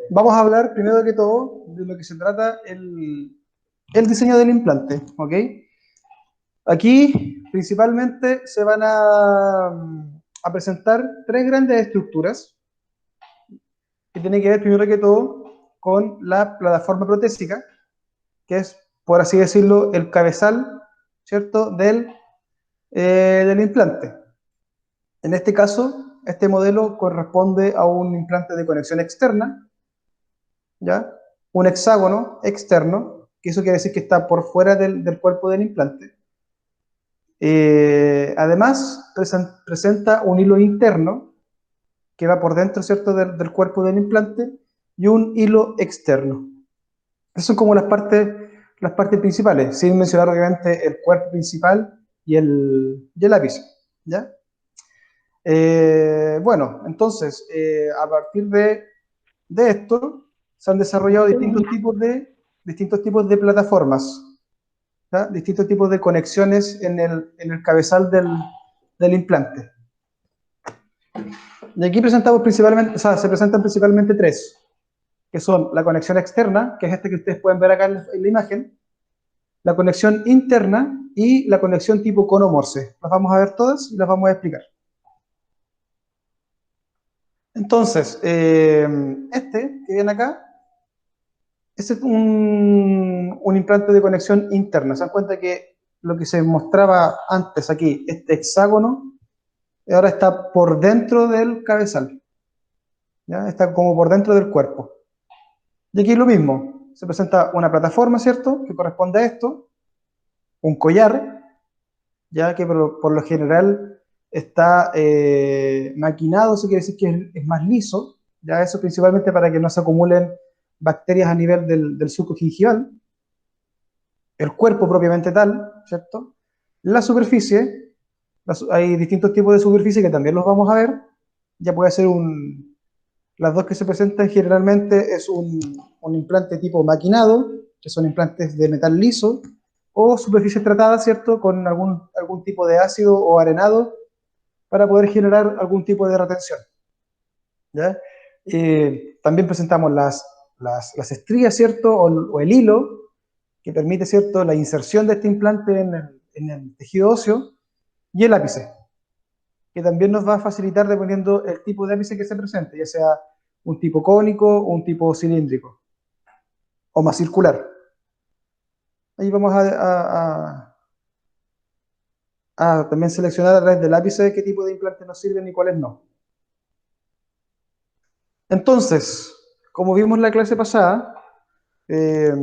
vamos a hablar primero que todo de lo que se trata el diseño del implante, ¿ok? Aquí principalmente se van a presentar tres grandes estructuras que tienen que ver primero que todo con la plataforma protésica, que es, por así decirlo, el cabezal, ¿cierto?, del implante. En este caso, este modelo corresponde a un implante de conexión externa, ¿ya? Un hexágono externo, que eso quiere decir que está por fuera del cuerpo del implante. Además, presenta un hilo interno que va por dentro, ¿cierto?, del cuerpo del implante y un hilo externo. Esas son como las partes principales, sin mencionar obviamente el cuerpo principal y el ápice, ¿ya? Bueno, entonces, a partir de esto, se han desarrollado distintos tipos de plataformas, ¿ya? Distintos tipos de conexiones en el cabezal del implante. Y aquí presentamos principalmente, o sea, se presentan principalmente tres, que son la conexión externa, que es este que ustedes pueden ver acá en la imagen, la conexión interna y la conexión tipo cono Morse. Las vamos a ver todas y las vamos a explicar. Entonces, este que viene acá, este es un implante de conexión interna. Se dan cuenta que lo que se mostraba antes aquí, este hexágono, ahora está por dentro del cabezal, ¿ya? Está como por dentro del cuerpo. Y aquí lo mismo, se presenta una plataforma, ¿cierto?, que corresponde a esto, un collar, ya que por lo general está maquinado, eso quiere decir que es más liso, ya eso principalmente para que no se acumulen bacterias a nivel del surco gingival, el cuerpo propiamente tal, ¿cierto? La superficie, hay distintos tipos de superficie que también los vamos a ver, ya puede ser las dos que se presentan generalmente es un implante tipo maquinado, que son implantes de metal liso, o superficies tratadas, ¿cierto?, con algún tipo de ácido o arenado para poder generar algún tipo de retención, ¿ya? También presentamos las estrías, ¿cierto?, o el hilo, que permite, ¿cierto?, la inserción de este implante en el tejido óseo, y el ápice, que también nos va a facilitar dependiendo el tipo de ápice que se presente, ya sea un tipo cónico o un tipo cilíndrico, o más circular. Ahí vamos a también seleccionar a través del ápice qué tipo de implantes nos sirven y cuáles no. Entonces, como vimos en la clase pasada, eh,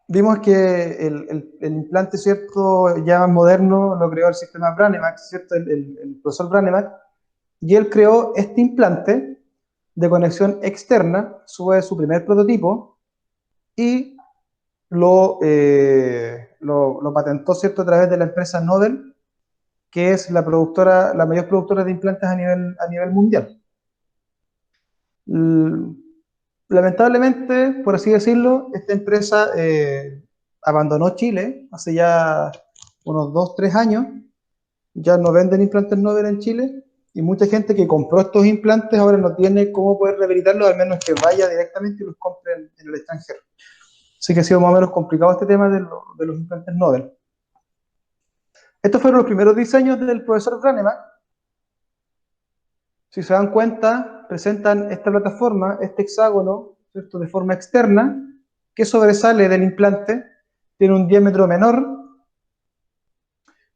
vimos que el implante, ¿cierto?, ya moderno lo creó el sistema Branemack, ¿cierto?, el profesor Branemack, y él creó este implante de conexión externa, fue su primer prototipo, y lo patentó, ¿cierto?, a través de la empresa Nobel, que es la mayor productora de implantes a nivel mundial. Lamentablemente, por así decirlo, esta empresa abandonó Chile hace ya unos 2, 3 años. Ya no venden implantes Nobel en Chile, y mucha gente que compró estos implantes ahora no tiene cómo poder rehabilitarlos, al menos que vaya directamente y los compre en el extranjero. Así que ha sido más o menos complicado este tema de los implantes Nobel. Estos fueron los primeros diseños del profesor Branneman. Si se dan cuenta, presentan esta plataforma, este hexágono, ¿cierto?, de forma externa, que sobresale del implante, tiene un diámetro menor,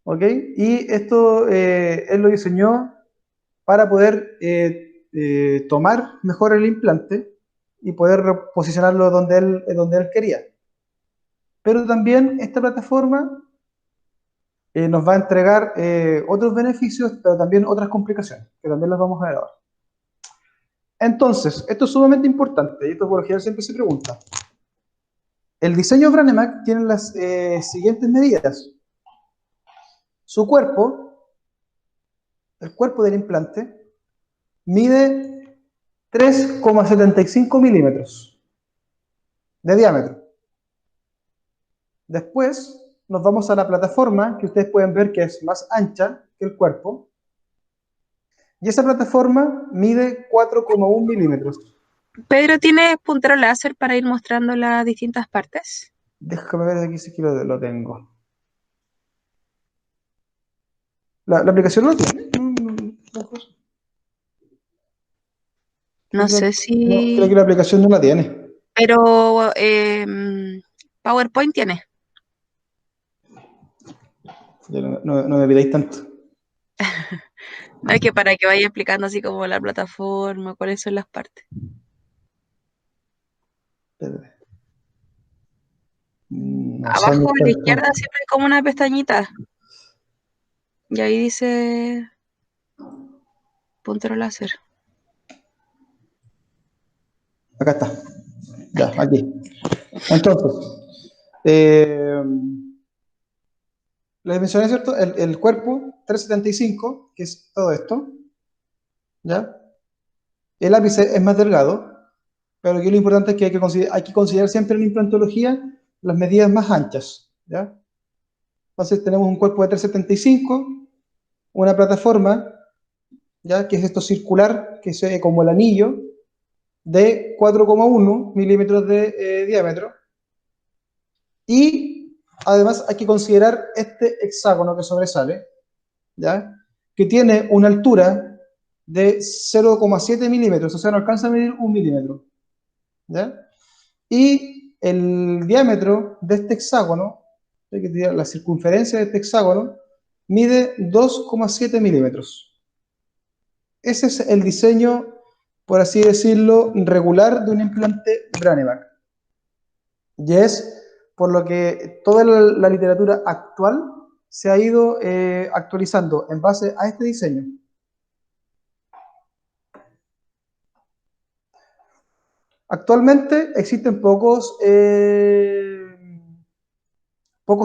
¿ok? Y esto él lo diseñó para poder tomar mejor el implante y poder posicionarlo donde él quería. Pero también esta plataforma nos va a entregar otros beneficios, pero también otras complicaciones, que también las vamos a ver ahora. Entonces, esto es sumamente importante, y esto por lo general siempre se pregunta. El diseño Branemack tiene las siguientes medidas. Su cuerpo, el cuerpo del implante, mide 3,75 milímetros de diámetro. Después nos vamos a la plataforma, que ustedes pueden ver que es más ancha que el cuerpo, Y esa plataforma mide 4,1 milímetros. Pedro, ¿tiene puntero láser para ir mostrando las distintas partes? Déjame ver aquí si es que lo tengo. La aplicación lo tiene. No sé No, creo que si... la aplicación no la tiene. Pero PowerPoint tiene. Ya no me pidáis tanto. No es que para que vaya explicando así como la plataforma, cuáles son las partes. Espérate. No sé dónde Abajo a está la el izquierda punto. siempre hay como una pestañita. Y ahí dice puntero láser. Acá está. Ahí Ya, está. aquí. Entonces, eh, les mencioné, ¿cierto? El cuerpo 375, que es todo esto, ¿ya? El ápice es más delgado, pero aquí lo importante es que hay que considerar siempre en la implantología las medidas más anchas, ¿ya? Entonces tenemos un cuerpo de 375, una plataforma, ¿ya? Que es esto circular, que se ve como el anillo, de 4,1 milímetros de diámetro. Y además hay que considerar este hexágono que sobresale, ¿ya? Que tiene una altura de 0,7 milímetros, o sea, no alcanza a medir 1 milímetro, ¿ya? Y el diámetro de este hexágono, la circunferencia de este hexágono, mide 2,7 milímetros. Ese es el diseño, por así decirlo, regular de un implante Branevac. Y es por lo que toda la literatura actual se ha ido actualizando en base a este diseño. Actualmente existen pocos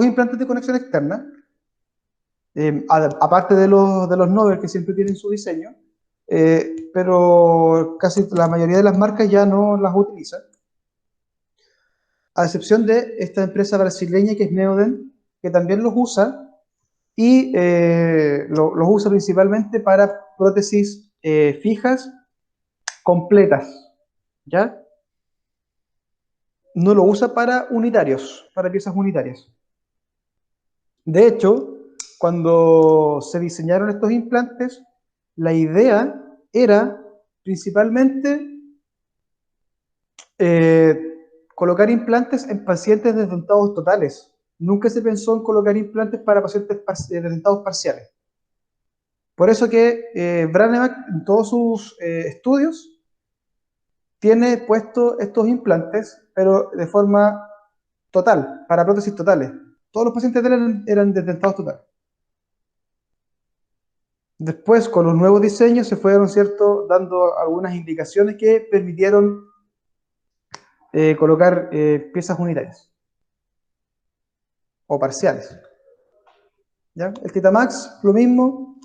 implantes de conexión externa, aparte de los Nobel que siempre tienen su diseño, pero casi la mayoría de las marcas ya no las utilizan, a excepción de esta empresa brasileña que es Neoden, que también los usa y los usa principalmente para prótesis fijas completas, ¿ya? No lo usa para unitarios, para piezas unitarias. De hecho, cuando se diseñaron estos implantes, la idea era principalmente colocar implantes en pacientes de dentados totales. Nunca se pensó en colocar implantes para pacientes de dentados parciales. Por eso que Branevac en todos sus estudios tiene puesto estos implantes, pero de forma total, para prótesis totales. Todos los pacientes de él eran de dentados totales. Después, con los nuevos diseños, se fueron, ¿cierto?, dando algunas indicaciones que permitieron colocar piezas unitarias o parciales. ¿Ya? El Titamax, lo mismo,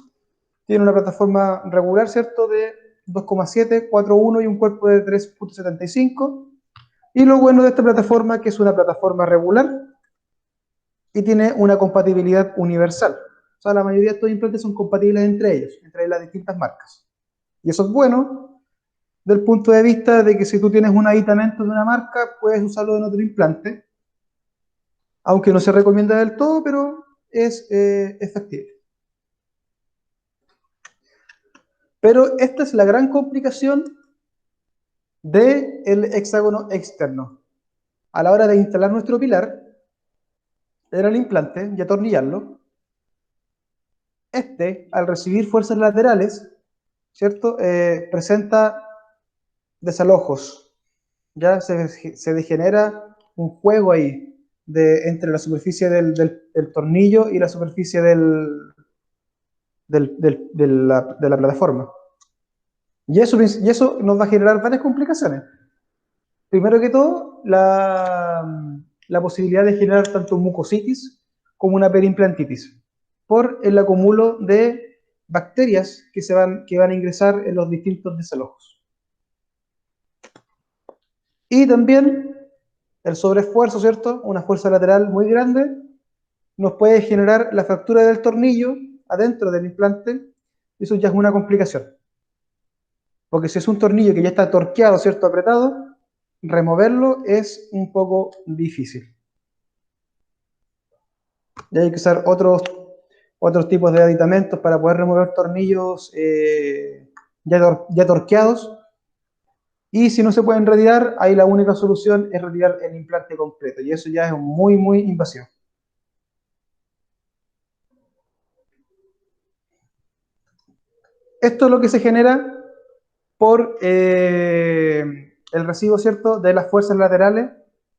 tiene una plataforma regular, ¿cierto?, de 2,7, 4,1 y un cuerpo de 3,75. Y lo bueno de esta plataforma que es una plataforma regular y tiene una compatibilidad universal. O sea, la mayoría de estos implantes son compatibles entre ellos, entre las distintas marcas. Y eso es bueno del punto de vista de que si tú tienes un aditamento de una marca, puedes usarlo en otro implante, aunque no se recomienda del todo, pero es factible. Pero esta es la gran complicación del hexágono externo. A la hora de instalar nuestro pilar, era el implante y atornillarlo. Al recibir fuerzas laterales, ¿cierto? Presenta desalojos. Ya se degenera un juego ahí entre la superficie del tornillo y la superficie de la plataforma. Y eso nos va a generar varias complicaciones. Primero que todo, la posibilidad de generar tanto mucositis como una perimplantitis por el acumulo de bacterias que van a ingresar en los distintos desalojos. Y también el sobreesfuerzo, ¿cierto? Una fuerza lateral muy grande nos puede generar la fractura del tornillo adentro del implante, y eso ya es una complicación. Porque si es un tornillo que ya está torqueado, ¿cierto? Apretado, removerlo es un poco difícil. Y hay que usar otros tipos de aditamentos para poder remover tornillos ya torqueados. Y si no se pueden retirar, ahí la única solución es retirar el implante completo. Y eso ya es muy, muy invasivo. Esto es lo que se genera por el residuo, ¿cierto?, de las fuerzas laterales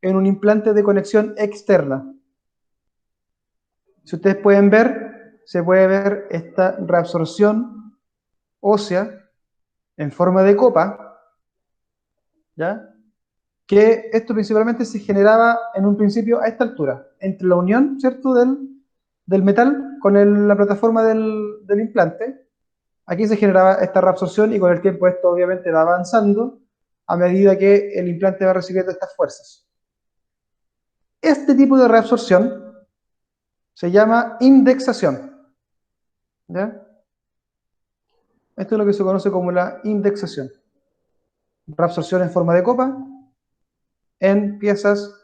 en un implante de conexión externa. Si ustedes pueden ver, se puede ver esta reabsorción ósea en forma de copa, ¿ya? Que esto principalmente se generaba en un principio a esta altura, entre la unión, ¿cierto?, del metal con la plataforma del implante. Aquí se generaba esta reabsorción y con el tiempo esto obviamente va avanzando a medida que el implante va recibiendo estas fuerzas. Este tipo de reabsorción se llama indexación, ¿ya? Esto es lo que se conoce como la indexación. Reabsorción en forma de copa en piezas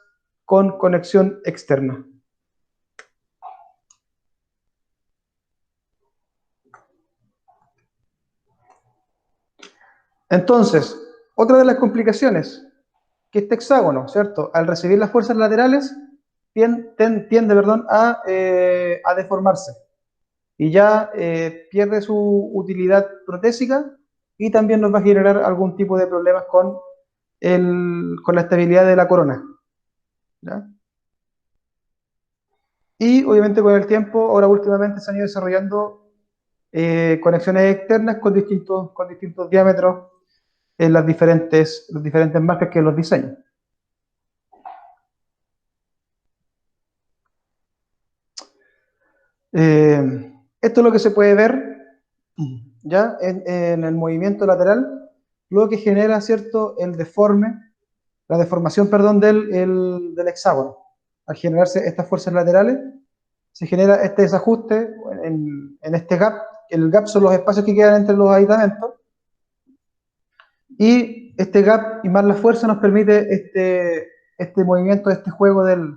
con conexión externa. Entonces, otra de las complicaciones, que este hexágono, ¿cierto?, al recibir las fuerzas laterales, tiende, a deformarse y ya pierde su utilidad protésica y también nos va a generar algún tipo de problemas con la estabilidad de la corona, ¿ya? Y obviamente con el tiempo, ahora últimamente se han ido desarrollando conexiones externas con distintos diámetros en las diferentes marcas que los diseñan. Esto es lo que se puede ver ya en el movimiento lateral, lo que genera, ¿cierto?, la deformación, perdón, del hexágono. Al generarse estas fuerzas laterales, se genera este desajuste en este gap. El gap son los espacios que quedan entre los aditamentos, y este gap y más la fuerza nos permite este movimiento, este juego de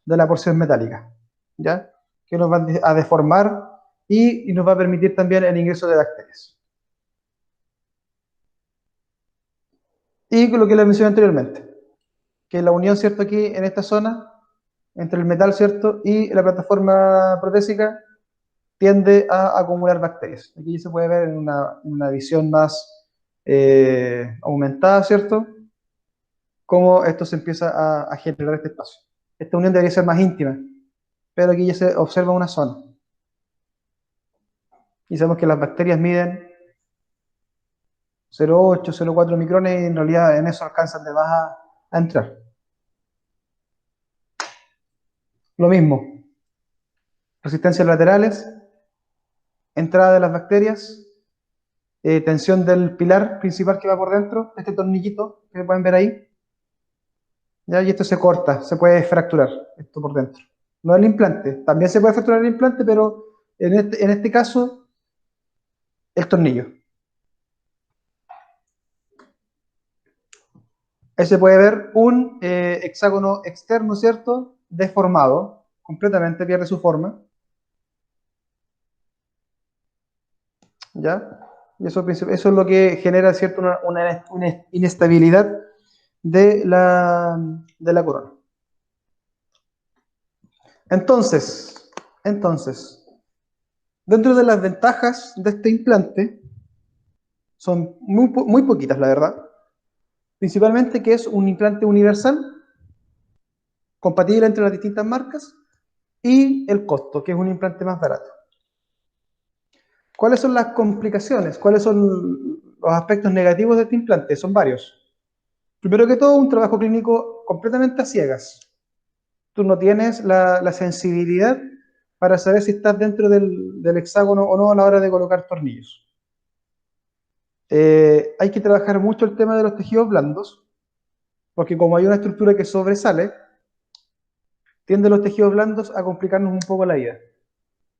la porción metálica, ¿ya? Que nos va a deformar y nos va a permitir también el ingreso de bacterias. Y con lo que les mencioné anteriormente, que la unión, ¿cierto?, aquí en esta zona, entre el metal, ¿cierto?, y la plataforma protésica, tiende a acumular bacterias. Aquí ya se puede ver en una visión más aumentada, ¿cierto?, cómo esto se empieza a generar este espacio. Esta unión debería ser más íntima, pero aquí ya se observa una zona. Y sabemos que las bacterias miden 0,8, 0,4 micrones y en realidad en eso alcanzan de más a entrar. Lo mismo, resistencias laterales, entrada de las bacterias, tensión del pilar principal que va por dentro, este tornillito que pueden ver ahí, ¿ya? Y esto se corta, se puede fracturar esto por dentro. No el implante, también se puede fracturar el implante, pero en este caso, el tornillo. Ahí se puede ver un hexágono externo, ¿cierto?, deformado, completamente pierde su forma, ¿ya? Y eso es lo que genera, ¿cierto?, una inestabilidad de la corona. Entonces, dentro de las ventajas de este implante, son muy poquitas, la verdad. Principalmente que es un implante universal, compatible entre las distintas marcas, y el costo, que es un implante más barato. ¿Cuáles son las complicaciones? ¿Cuáles son los aspectos negativos de este implante? Son varios. Primero que todo, un trabajo clínico completamente a ciegas. Tú no tienes la sensibilidad para saber si estás dentro del hexágono o no a la hora de colocar tornillos. Hay que trabajar mucho el tema de los tejidos blandos, porque como hay una estructura que sobresale, tienden los tejidos blandos a complicarnos un poco la vida,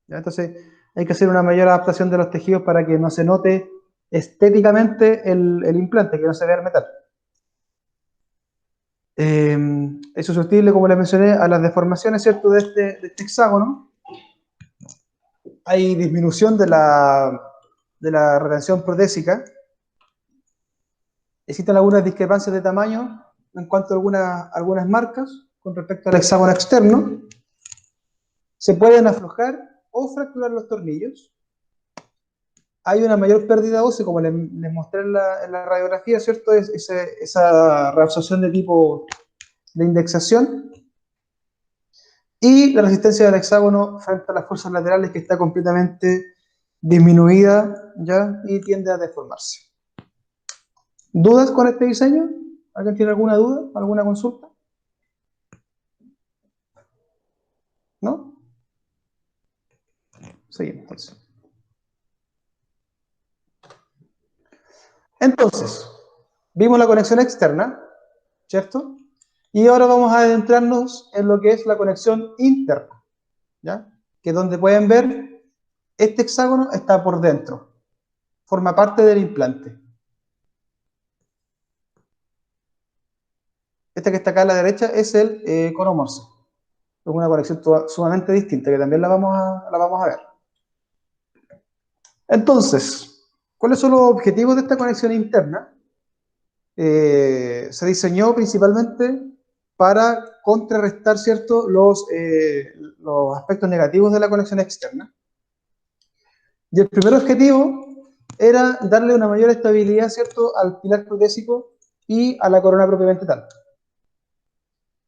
¿ya? Entonces hay que hacer una mayor adaptación de los tejidos para que no se note estéticamente el implante, que no se vea el metal. Es susceptible, como les mencioné, a las deformaciones, ¿cierto?, de este hexágono. Hay disminución de la retención protésica. Existen algunas discrepancias de tamaño en cuanto a algunas marcas con respecto al hexágono externo. Se pueden aflojar o fracturar los tornillos. Hay una mayor pérdida ósea, como les mostré en la radiografía, ¿cierto? Esa reabsorción de tipo de indexación. Y la resistencia del hexágono frente a las fuerzas laterales, que está completamente disminuida, ¿ya? Y tiende a deformarse. ¿Dudas con este diseño? ¿Alguien tiene alguna duda? ¿Alguna consulta? ¿No? Seguimos entonces. Entonces, vimos la conexión externa, ¿cierto? Y ahora vamos a adentrarnos en lo que es la conexión interna, ¿ya? Que donde pueden ver, este hexágono está por dentro, forma parte del implante. Este que está acá a la derecha es el cono Morse. Es una conexión sumamente distinta, que también la vamos a ver. Entonces, ¿cuáles son los objetivos de esta conexión interna? Se diseñó principalmente para contrarrestar, ¿cierto?, los aspectos negativos de la conexión externa. Y el primer objetivo era darle una mayor estabilidad, ¿cierto?, al pilar protésico y a la corona propiamente tal.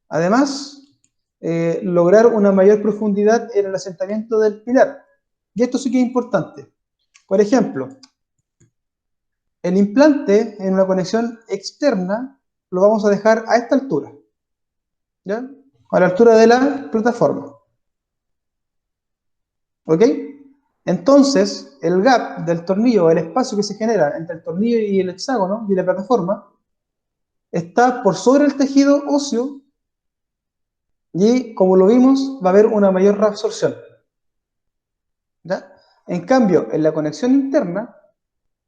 Además, lograr una mayor profundidad en el asentamiento del pilar. Y esto sí que es importante. Por ejemplo, el implante en una conexión externa lo vamos a dejar a esta altura, ¿ya? A la altura de la plataforma. ¿Ok? Entonces, el gap del tornillo, el espacio que se genera entre el tornillo y el hexágono y la plataforma, está por sobre el tejido óseo y, como lo vimos, va a haber una mayor reabsorción. ¿Ya? En cambio, en la conexión interna,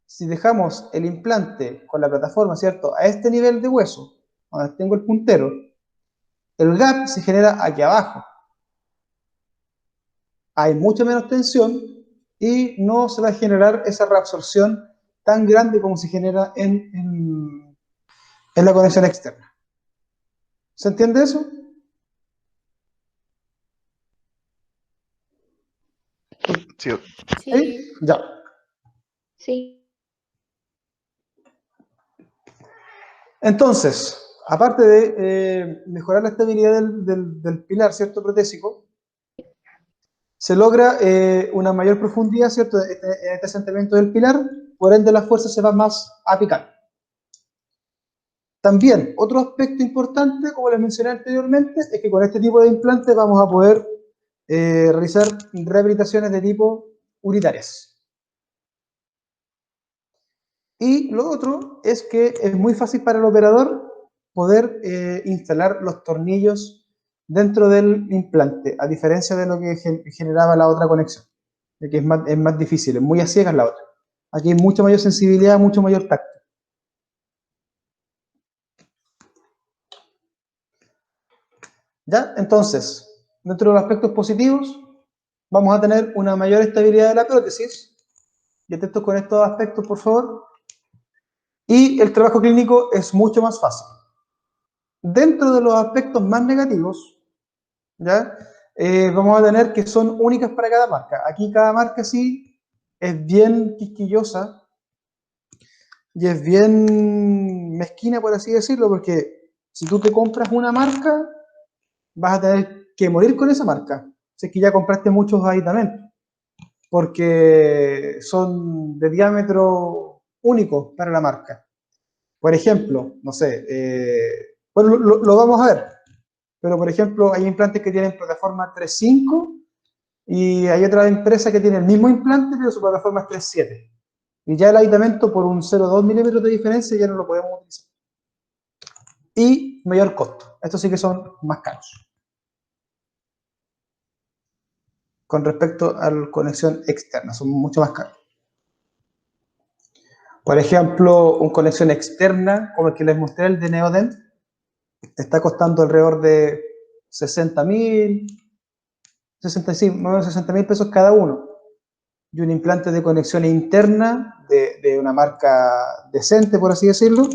si dejamos el implante con la plataforma, ¿cierto?, a este nivel de hueso, donde tengo el puntero, el gap se genera aquí abajo. Hay mucha menos tensión y no se va a generar esa reabsorción tan grande como se genera en la conexión externa. ¿Se entiende eso? Sí. ¿Sí? Ya. Sí. Entonces, aparte de mejorar la estabilidad del pilar, ¿cierto?, protésico, se logra una mayor profundidad, ¿cierto?, en este asentamiento del pilar, por ende la fuerza se va más a picar. También, otro aspecto importante, como les mencioné anteriormente, es que con este tipo de implantes vamos a poder realizar rehabilitaciones de tipo unitarias. Y lo otro es que es muy fácil para el operador poder instalar los tornillos dentro del implante, a diferencia de lo que generaba la otra conexión, de que es más difícil, es muy a ciegas la otra. Aquí hay mucha mayor sensibilidad, mucho mayor tacto. ¿Ya? Entonces, dentro de los aspectos positivos, vamos a tener una mayor estabilidad de la prótesis. Y atentos con estos aspectos, por favor. Y el trabajo clínico es mucho más fácil. Dentro de los aspectos más negativos, ¿ya? Vamos a tener que son únicas para cada marca. Aquí cada marca sí es bien quisquillosa y es bien mezquina, por así decirlo, porque si tú te compras una marca, vas a tener que morir con esa marca. Si es que ya compraste muchos aditamentos, porque son de diámetro único para la marca. Por ejemplo, no sé, bueno, lo vamos a ver, pero por ejemplo, hay implantes que tienen plataforma 3.5 y hay otra empresa que tiene el mismo implante, pero su plataforma es 3.7. Y ya el aditamento por un 0,2 milímetros de diferencia ya no lo podemos utilizar. Y mayor costo. Estos sí que son más caros. Con respecto a la conexión externa, son mucho más caros. Por ejemplo, una conexión externa, como el que les mostré, el de Neodent, está costando alrededor de 60.000, 60.000 pesos cada uno. Y un implante de conexión interna de una marca decente, por así decirlo,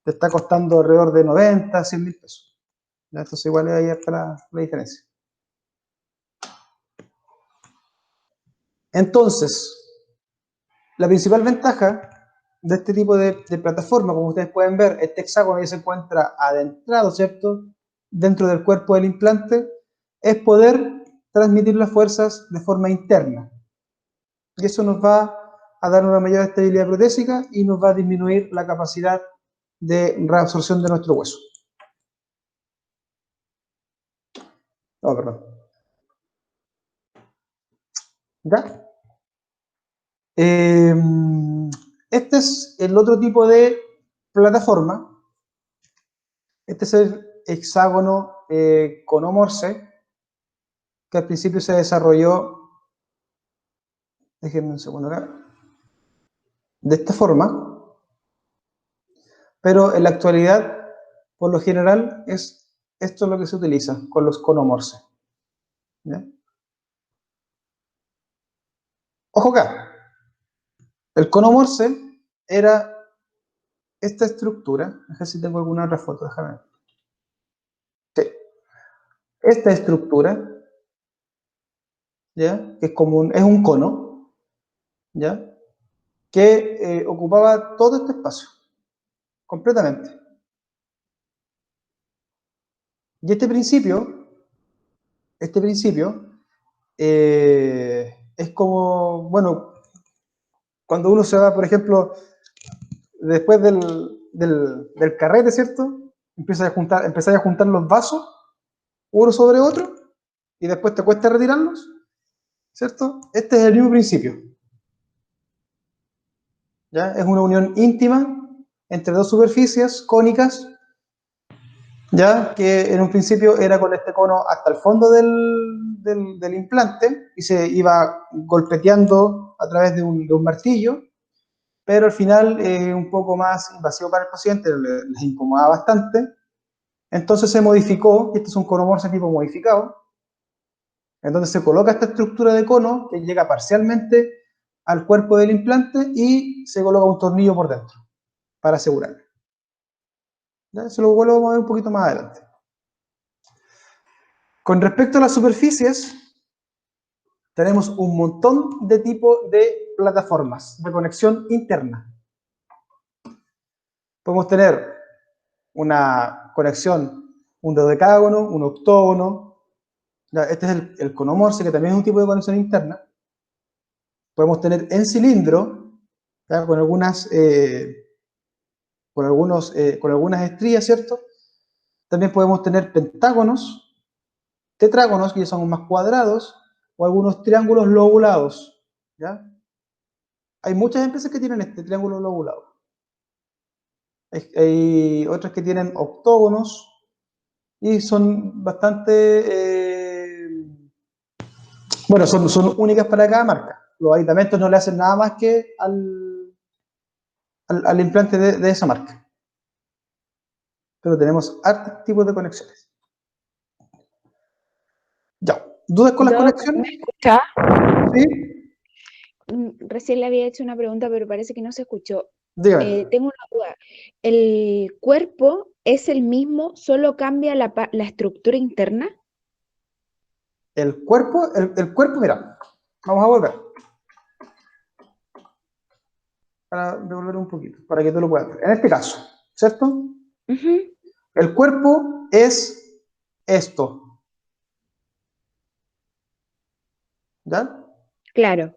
te está costando alrededor de 90, 100.000 pesos. ¿Ya? Entonces igual ahí está la diferencia. Entonces, la principal ventaja de este tipo de plataforma, como ustedes pueden ver, este hexágono ya se encuentra adentrado, ¿cierto?, dentro del cuerpo del implante, es poder transmitir las fuerzas de forma interna. Y eso nos va a dar una mayor estabilidad protésica y nos va a disminuir la capacidad de reabsorción de nuestro hueso. Oh, perdón. ¿Ya? Este es el otro tipo de plataforma. Este es el hexágono conomorse, que al principio se desarrolló, déjenme un segundo acá, de esta forma, pero en la actualidad, por lo general, es esto lo que se utiliza con los conomorse. ¿Ya? Ojo acá, el conomorse era esta estructura, a ver si tengo alguna otra foto, déjame ver. Sí. Esta estructura, ¿ya?, que es un cono, ¿ya?, que ocupaba todo este espacio, completamente. Y este principio es como, bueno, cuando uno se va, por ejemplo, después del carrete, ¿cierto? Empiezas a juntar los vasos, uno sobre otro, y después te cuesta retirarlos, ¿cierto? Este es el mismo principio. ¿Ya? Es una unión íntima entre dos superficies cónicas, ya que en un principio era con este cono hasta el fondo del implante y se iba golpeteando a través de un martillo, pero al final un poco más invasivo para el paciente, les incomodaba bastante. Entonces se modificó, y este es un conomorse tipo modificado, en donde se coloca esta estructura de cono que llega parcialmente al cuerpo del implante y se coloca un tornillo por dentro para asegurarlo. ¿Ya? Se lo vuelvo a ver un poquito más adelante. Con respecto a las superficies, tenemos un montón de tipos de plataformas de conexión interna. Podemos tener una conexión, un dodecágono, un octógono. ¿Ya? Este es el conomorse, que también es un tipo de conexión interna. Podemos tener en cilindro, ¿ya?, con algunas estrías, ¿cierto? También podemos tener pentágonos, tetrágonos, que ya son más cuadrados, o algunos triángulos lobulados, ¿ya? Hay muchas empresas que tienen este triángulo lobulado. Hay otras que tienen octógonos y son bastante, bueno, son únicas para cada marca. Los aditamentos no le hacen nada más que al implante de esa marca. Pero tenemos hartos tipos de conexiones. Ya. ¿Dudas con las conexiones? ¿Me escucha? Sí. Recién le había hecho una pregunta, pero parece que no se escuchó. Dígame. Tengo una duda. ¿El cuerpo es el mismo, solo cambia la estructura interna? El cuerpo, mira, vamos a volver. Para devolver un poquito, para que tú lo puedas ver. En este caso, ¿cierto? Ujú. El cuerpo es esto. ¿Ya? Claro.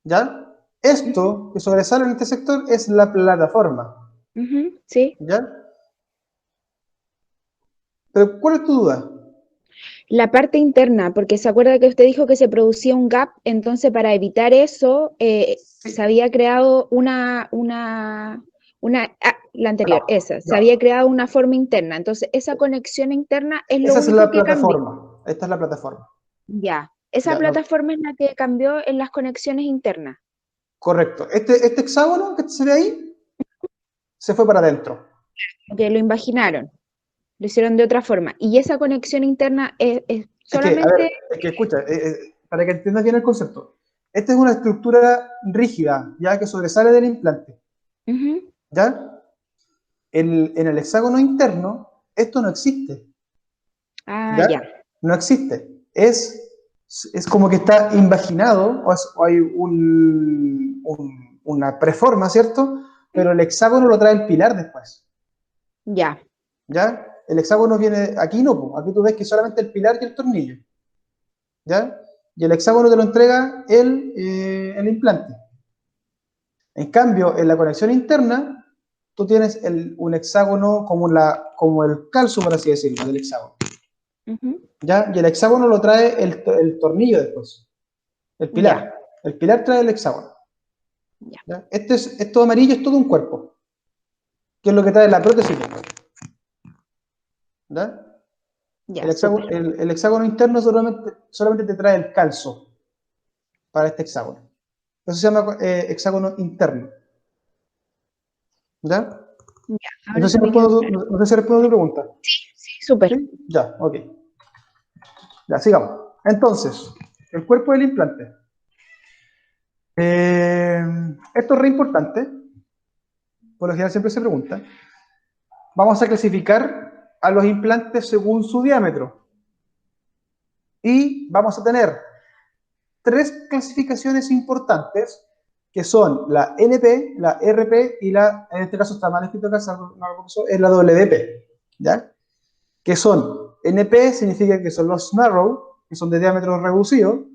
¿Ya? Ujú, Esto que sobresale en este sector es la plataforma. ujú, sí. ¿Ya? Pero, ¿cuál es tu duda? La parte interna, porque se acuerda que usted dijo que se producía un gap, entonces para evitar eso se Sí. había creado la anterior, Ya, esa, se había ya. creado una forma interna, entonces esa conexión interna es lo Esa es único la que cambió. plataforma. Esta es la plataforma. Ya, esa Ya, no. plataforma es la que cambió en las conexiones internas. Correcto. Este hexágono que se ve ahí, se fue para adentro. Que lo imaginaron, lo hicieron de otra forma. Y esa conexión interna es Es que, a solamente... ver, es que escucha, para que entiendas bien el concepto. Esta es una estructura rígida, ya que sobresale del implante, Ujú. ¿ya? En el hexágono interno, esto no existe, Ah, ¿ya? ya. No existe. Es como que está invaginado, o hay una preforma, ¿cierto? Pero el hexágono lo trae el pilar después, Ya. ¿ya? El hexágono viene, aquí no, po, aquí tú ves que solamente el pilar y el tornillo, ¿ya? Y el hexágono te lo entrega el implante. En cambio, en la conexión interna, tú tienes un hexágono como el calzo, por así decirlo, del hexágono, Ujú. ¿ya? Y el hexágono lo trae el tornillo después, el Ya. pilar. El pilar trae el hexágono, Ya. ¿ya? Esto amarillo es todo un cuerpo, que es lo que trae la prótesis después, ¿ya? Ya, súper. El hexágono interno solamente te trae el calzo para este hexágono. Eso se llama hexágono interno, ¿ya? Ya, No ahora sé si sí me quedó respondo, claro. no sé si respondo tu pregunta. Sí, súper. ¿Sí? Ya, ok. Ya, sigamos. Entonces, el cuerpo del implante. Eh, Esto es re importante, por lo general siempre se pregunta. Vamos a clasificar a los implantes según su diámetro. Y vamos a tener tres clasificaciones importantes, que son la NP, la RP y en este caso está mal escrito acá, es la WP, ¿ya? Que son, NP significa que son los narrow, que son de diámetro reducido,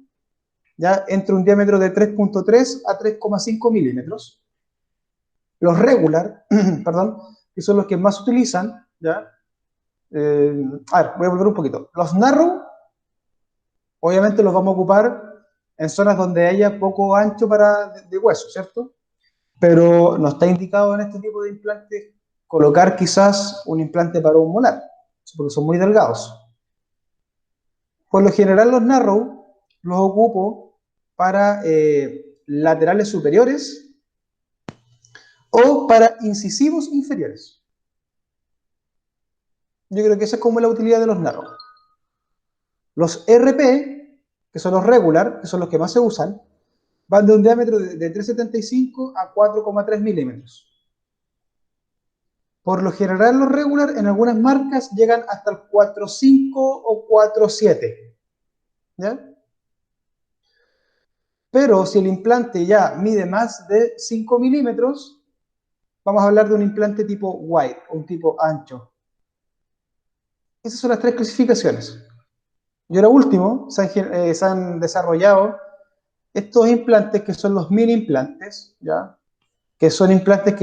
¿ya? Entre un diámetro de 3.3 a 3,5 milímetros. Los regular, perdón, que son los que más se utilizan, ¿ya? A ver, voy a volver un poquito. Los narrow, obviamente los vamos a ocupar en zonas donde haya poco ancho de hueso, ¿cierto? Pero no está indicado en este tipo de implantes colocar quizás un implante para un molar, porque son muy delgados. Por lo general los narrow los ocupo para laterales superiores o para incisivos inferiores. Yo creo que esa es como la utilidad de los narrow. Los RP, que son los regular, que son los que más se usan, van de un diámetro de 3,75 a 4,3 milímetros. Por lo general los regular en algunas marcas llegan hasta el 4,5 o 4,7. ¿Ya? Pero si el implante ya mide más de 5 milímetros, vamos a hablar de un implante tipo wide, un tipo ancho. Esas son las tres clasificaciones. Y ahora último, se han desarrollado estos implantes que son los mini implantes, ¿ya? Que son implantes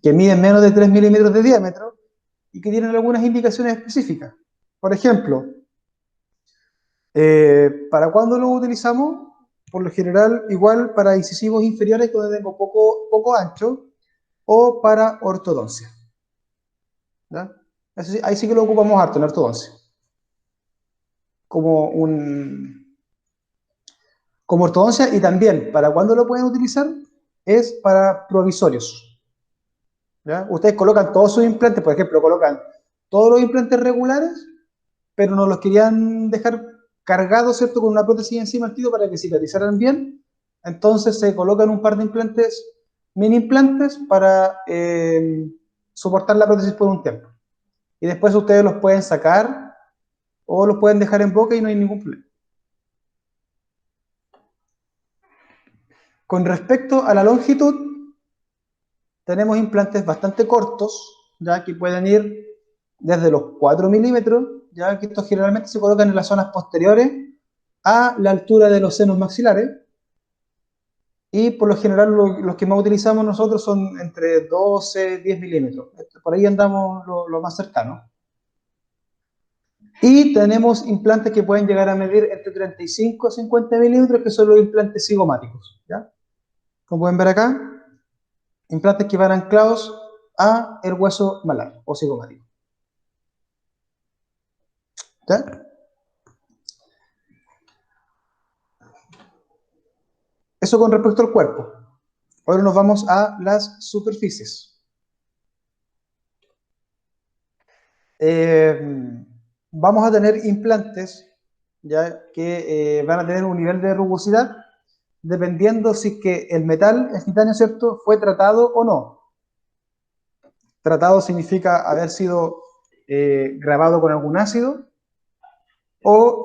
que miden menos de 3 milímetros de diámetro y que tienen algunas indicaciones específicas. Por ejemplo, ¿para cuándo lo utilizamos? Por lo general, igual para incisivos inferiores donde tengo poco ancho o para ortodoncia, ¿ya? Ahí sí que lo ocupamos harto en ortodoncia. Como como ortodoncia y también para cuándo lo pueden utilizar es para provisorios, ¿ya? Ustedes colocan todos sus implantes, por ejemplo, colocan todos los implantes regulares, pero no los querían dejar cargados, ¿cierto? Con una prótesis encima del tiro para que cicatrizaran bien. Entonces se colocan un par de implantes, mini implantes, para soportar la prótesis por un tiempo. Y después ustedes los pueden sacar o los pueden dejar en boca y no hay ningún problema. Con respecto a la longitud, tenemos implantes bastante cortos, ya que pueden ir desde los 4 milímetros, ya que estos generalmente se colocan en las zonas posteriores a la altura de los senos maxilares, y por lo general los que más utilizamos nosotros son entre 12 y 10 milímetros. Por ahí andamos lo más cercano. Y tenemos implantes que pueden llegar a medir entre 35 y 50 milímetros, que son los implantes cigomáticos, ¿ya? Como pueden ver acá, implantes que van anclados a el hueso malar o cigomático, ¿ya? Eso con respecto al cuerpo. Ahora nos vamos a las superficies. Vamos a tener implantes ya que van a tener un nivel de rugosidad dependiendo si es que el metal, el titanio, ¿cierto?, fue tratado o no. Tratado significa haber sido grabado con algún ácido o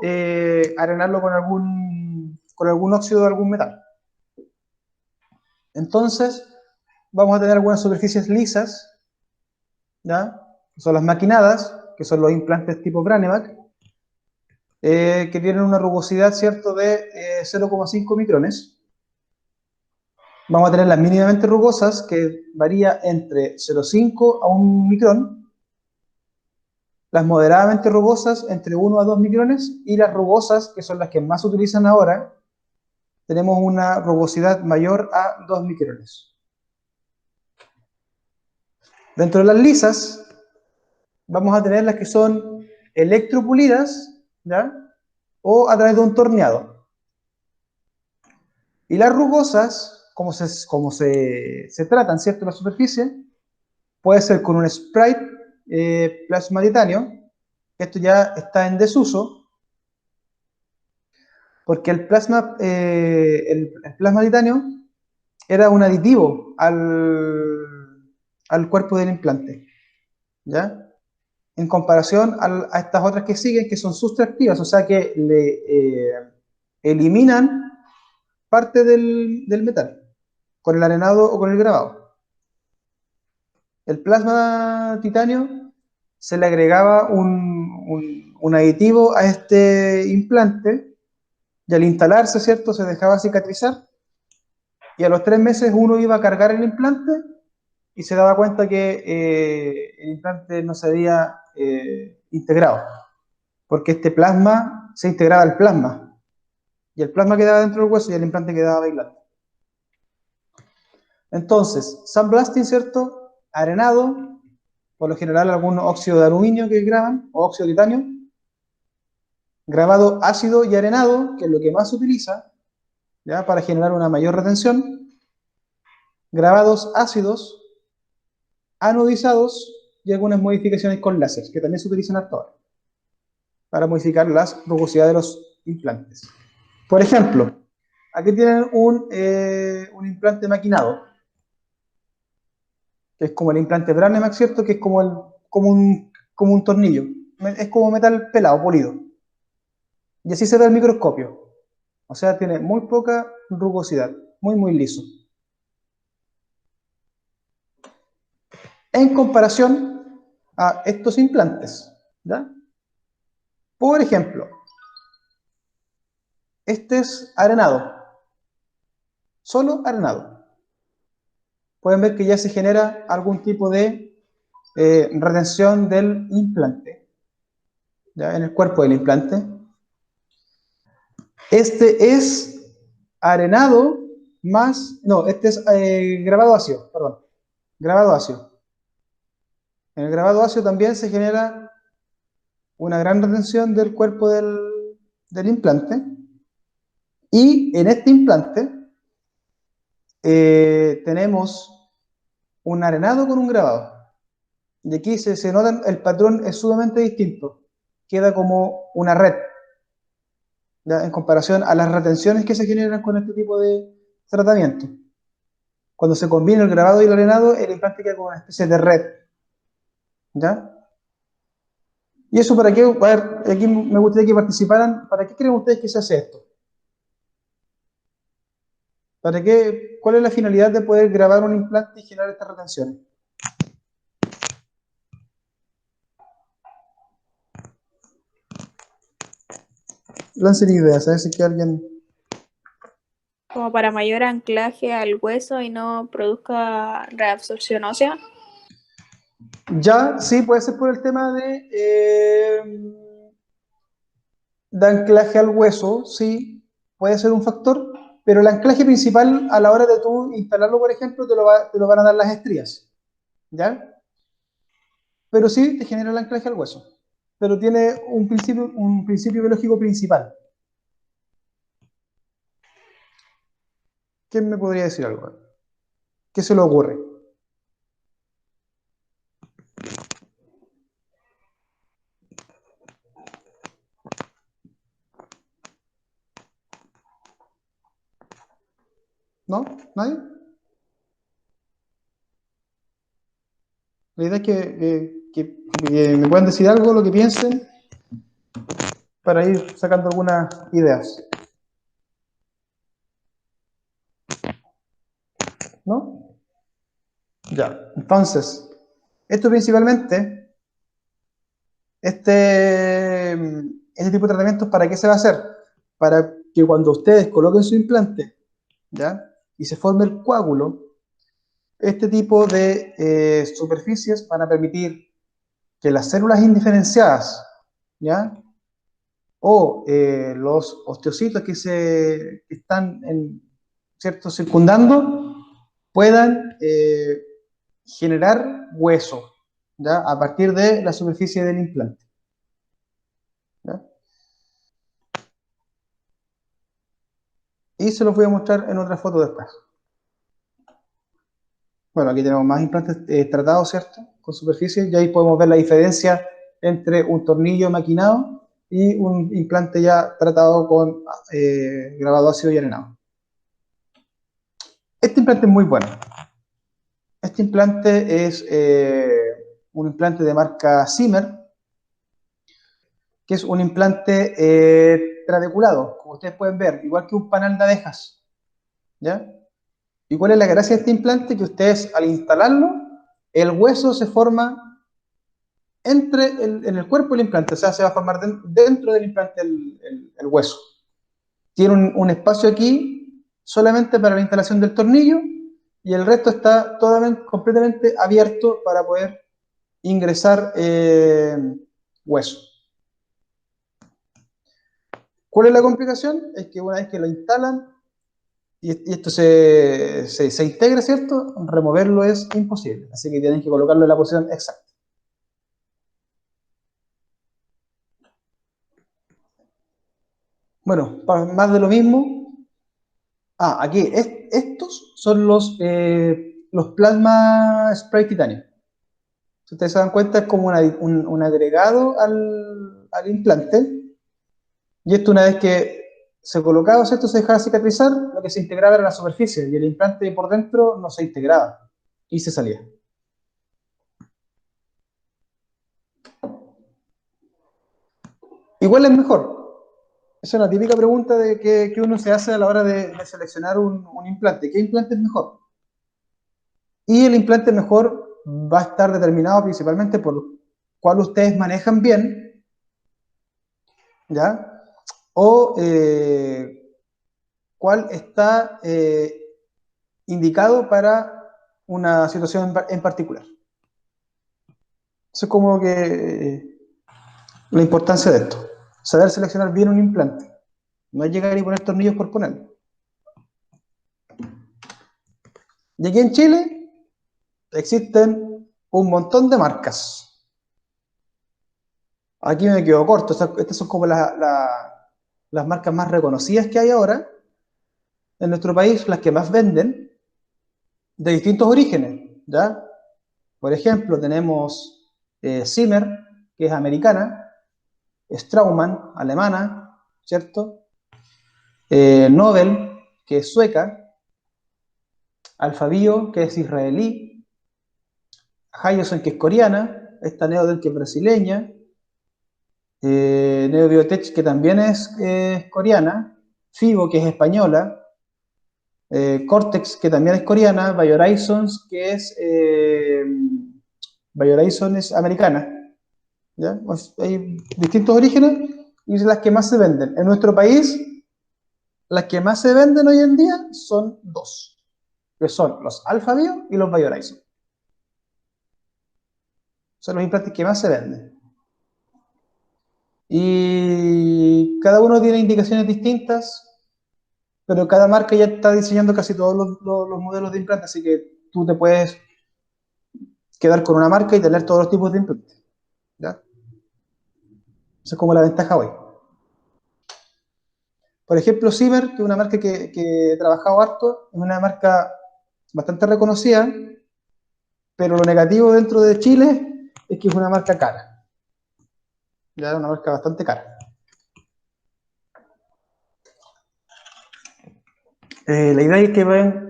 arenarlo con algún óxido de algún metal. Entonces, vamos a tener algunas superficies lisas, ¿ya? Que son las maquinadas, que son los implantes tipo Branevac, que tienen una rugosidad, ¿cierto?, de 0,5 micrones. Vamos a tener las mínimamente rugosas, que varía entre 0,5 a 1 micrón, las moderadamente rugosas entre 1 a 2 micrones, y las rugosas, que son las que más se utilizan ahora, tenemos una rugosidad mayor a 2 micrones. Dentro de las lisas, vamos a tener las que son electropulidas, ¿ya?, o a través de un torneado. Y las rugosas, como se tratan, ¿cierto?, la superficie, puede ser con un Sprite plasma titanio, que esto ya está en desuso, porque el plasma titanio era un aditivo al cuerpo del implante, ¿ya? En comparación a estas otras que siguen, que son sustractivas, o sea que eliminan parte del metal, con el arenado o con el grabado. El plasma titanio se le agregaba un aditivo a este implante, y al instalarse, ¿cierto?, se dejaba cicatrizar, y a los 3 meses uno iba a cargar el implante y se daba cuenta que el implante no se había integrado, porque este plasma se integraba al plasma, y el plasma quedaba dentro del hueso y el implante quedaba bailando. Entonces, sandblasting, ¿cierto?, arenado, por lo general algún óxido de aluminio que graban, o óxido de titanio, grabado ácido y arenado, que es lo que más se utiliza, ¿ya?, para generar una mayor retención, grabados ácidos, anodizados, y algunas modificaciones con láser, que también se utilizan hasta ahora, para modificar las rugosidades de los implantes. Por ejemplo, aquí tienen un implante maquinado, que es como el implante Branevac, ¿cierto?, que es como un tornillo, es como metal pelado, polido, y así se ve al microscopio, o sea, tiene muy poca rugosidad, muy muy liso. En comparación a estos implantes, ¿ya? Por ejemplo, este es arenado, solo arenado. Pueden ver que ya se genera algún tipo de retención del implante, ¿ya?, en el cuerpo del implante. Este es arenado más, no, este es grabado ácido, perdón, grabado ácido. En el grabado ácido también se genera una gran retención del cuerpo del implante, y en este implante tenemos un arenado con un grabado. Y aquí se nota, el patrón es sumamente distinto. Queda como una red, ¿ya?, en comparación a las retenciones que se generan con este tipo de tratamiento. Cuando se combina el grabado y el arenado, el implante queda como una especie de red, ¿ya? ¿Y eso para qué? A ver, aquí me gustaría que participaran. ¿Para qué creen ustedes que se hace esto? ¿Para qué? ¿Cuál es la finalidad de poder grabar un implante y generar estas retenciones? Lancen ideas, a ver si que alguien... Como para mayor anclaje al hueso y no produzca reabsorción ósea. Ya, sí, puede ser por el tema de anclaje al hueso, sí, puede ser un factor, pero el anclaje principal a la hora de tú instalarlo, por ejemplo, te lo van a dar las estrías, ¿ya? Pero sí te genera el anclaje al hueso, pero tiene un principio biológico principal. ¿Quién me podría decir algo? ¿Qué se le ocurre? ¿No? ¿Nadie? La idea es que me puedan decir algo, lo que piensen, para ir sacando algunas ideas. ¿No? Ya. Entonces, esto principalmente, este tipo de tratamientos, ¿para qué se va a hacer? Para que cuando ustedes coloquen su implante, ¿ya? Y se forme el coágulo, este tipo de superficies van a permitir que las células indiferenciadas, ¿ya? O los osteocitos que están ¿cierto? Circundando, puedan generar hueso, ¿ya? A partir de la superficie del implante, ¿ya? Y se los voy a mostrar en otra foto después. Bueno, aquí tenemos más implantes tratados, ¿cierto? Con superficie, y ahí podemos ver la diferencia entre un tornillo maquinado y un implante ya tratado con grabado ácido y arenado. Este implante es muy bueno. Este implante es un implante de marca Zimmer, que es un implante trabeculado, como ustedes pueden ver, igual que un panal de abejas, ¿ya? ¿Y cuál es la gracia de este implante? Que ustedes al instalarlo, el hueso se forma en el cuerpo del implante, o sea, se va a formar dentro del implante el hueso. Tiene un espacio aquí solamente para la instalación del tornillo y el resto está completamente abierto para poder ingresar hueso. ¿Cuál es la complicación? Es que una vez que lo instalan y esto se integra, ¿cierto? Removerlo es imposible, así que tienen que colocarlo en la posición exacta. Bueno, más de lo mismo. Aquí, estos son los plasma spray titanio. Si ustedes se dan cuenta, es como un agregado al implante. Y esto, una vez que se colocaba, ¿cierto? Se dejaba cicatrizar, lo que se integraba era la superficie y el implante por dentro no se integraba y se salía. Igual es mejor. Esa es una típica pregunta que uno se hace a la hora de seleccionar un implante. ¿Qué implante es mejor? Y el implante mejor va a estar determinado principalmente por cuál ustedes manejan bien, ¿ya? O cuál está indicado para una situación en particular. Eso es como que la importancia de esto. Saber seleccionar bien un implante. No es llegar y poner tornillos por ponerlo. Y aquí en Chile existen un montón de marcas. Aquí me quedo corto. Estas son como las marcas más reconocidas que hay ahora en nuestro país, las que más venden, de distintos orígenes, ¿ya? Por ejemplo, tenemos Zimmer, que es americana, Straumann, alemana, ¿cierto? Nobel, que es sueca, Alpha-Bio, que es israelí, Hyosung, que es coreana, esta Neodent, que es brasileña, Neobiotech, que también es coreana, Fibo, que es española, Cortex, que también es coreana, BioHorizons, que es BioHorizons es americana, ¿ya? Pues hay distintos orígenes y las que más se venden. En nuestro país, las que más se venden hoy en día son dos, que son los Alpha-Bio y los BioHorizons. Son los implantes que más se venden. Y cada uno tiene indicaciones distintas, pero cada marca ya está diseñando casi todos los modelos de implantes, así que tú te puedes quedar con una marca y tener todos los tipos de implantes, ¿ya? Esa es como la ventaja hoy. Por ejemplo, Zimmer, que es una marca que he trabajado harto, es una marca bastante reconocida, pero lo negativo dentro de Chile es que es una marca cara. Ya es una marca bastante cara. La idea es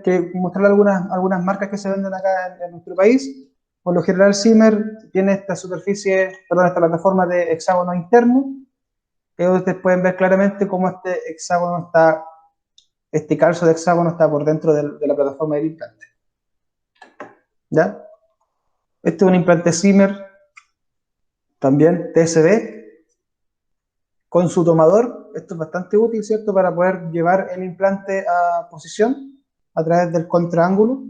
que mostrar algunas marcas que se venden acá en nuestro país. Por lo general, Zimmer tiene esta esta plataforma de hexágono interno, que ustedes pueden ver claramente cómo este calzo de hexágono está por dentro de la plataforma del implante. ¿Ya? Este es un implante Zimmer, también TSB, con su tomador. Esto es bastante útil, ¿cierto? Para poder llevar el implante a posición a través del contraángulo.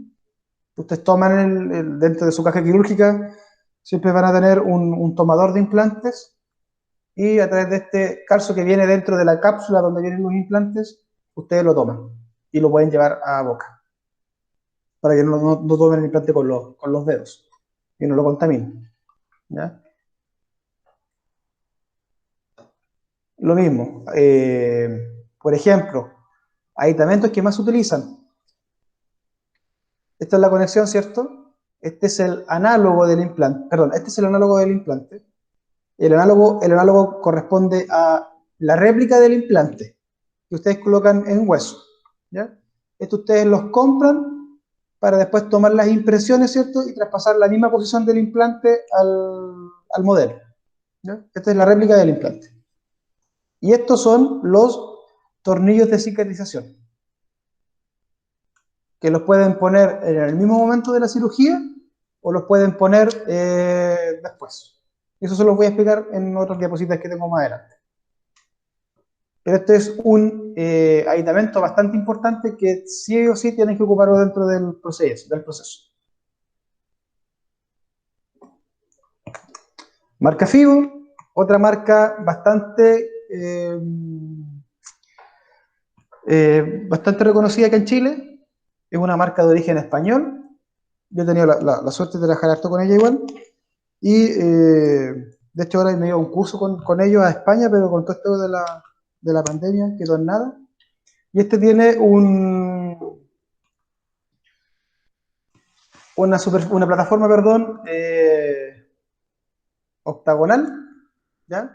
Ustedes toman dentro de su caja quirúrgica, siempre van a tener un tomador de implantes, y a través de este calzo que viene dentro de la cápsula donde vienen los implantes, ustedes lo toman y lo pueden llevar a boca, para que no tomen el implante con los dedos y no lo contaminen. ¿Ya? Lo mismo, por ejemplo, aditamentos que más se utilizan. Esta es la conexión, ¿cierto? Este es el análogo del implante, perdón, este es el análogo del implante. El análogo corresponde a la réplica del implante que ustedes colocan en hueso. ¿Ya? Esto ustedes los compran para después tomar las impresiones, ¿cierto? Y traspasar la misma posición del implante al modelo. ¿Ya? Esta es la réplica del implante. Y estos son los tornillos de cicatrización, que los pueden poner en el mismo momento de la cirugía o los pueden poner después. Eso se los voy a explicar en otras diapositivas que tengo más adelante. Pero este es un aditamento bastante importante que sí o sí tienen que ocuparlo dentro del proceso. Marca FIBO, otra marca bastante reconocida acá en Chile. Es una marca de origen español. Yo he tenido la suerte de trabajar harto con ella igual. Y de hecho ahora me he ido a un curso con ellos a España, pero con todo esto de la pandemia quedó en nada. Y este tiene una plataforma, perdón, octagonal, ¿ya?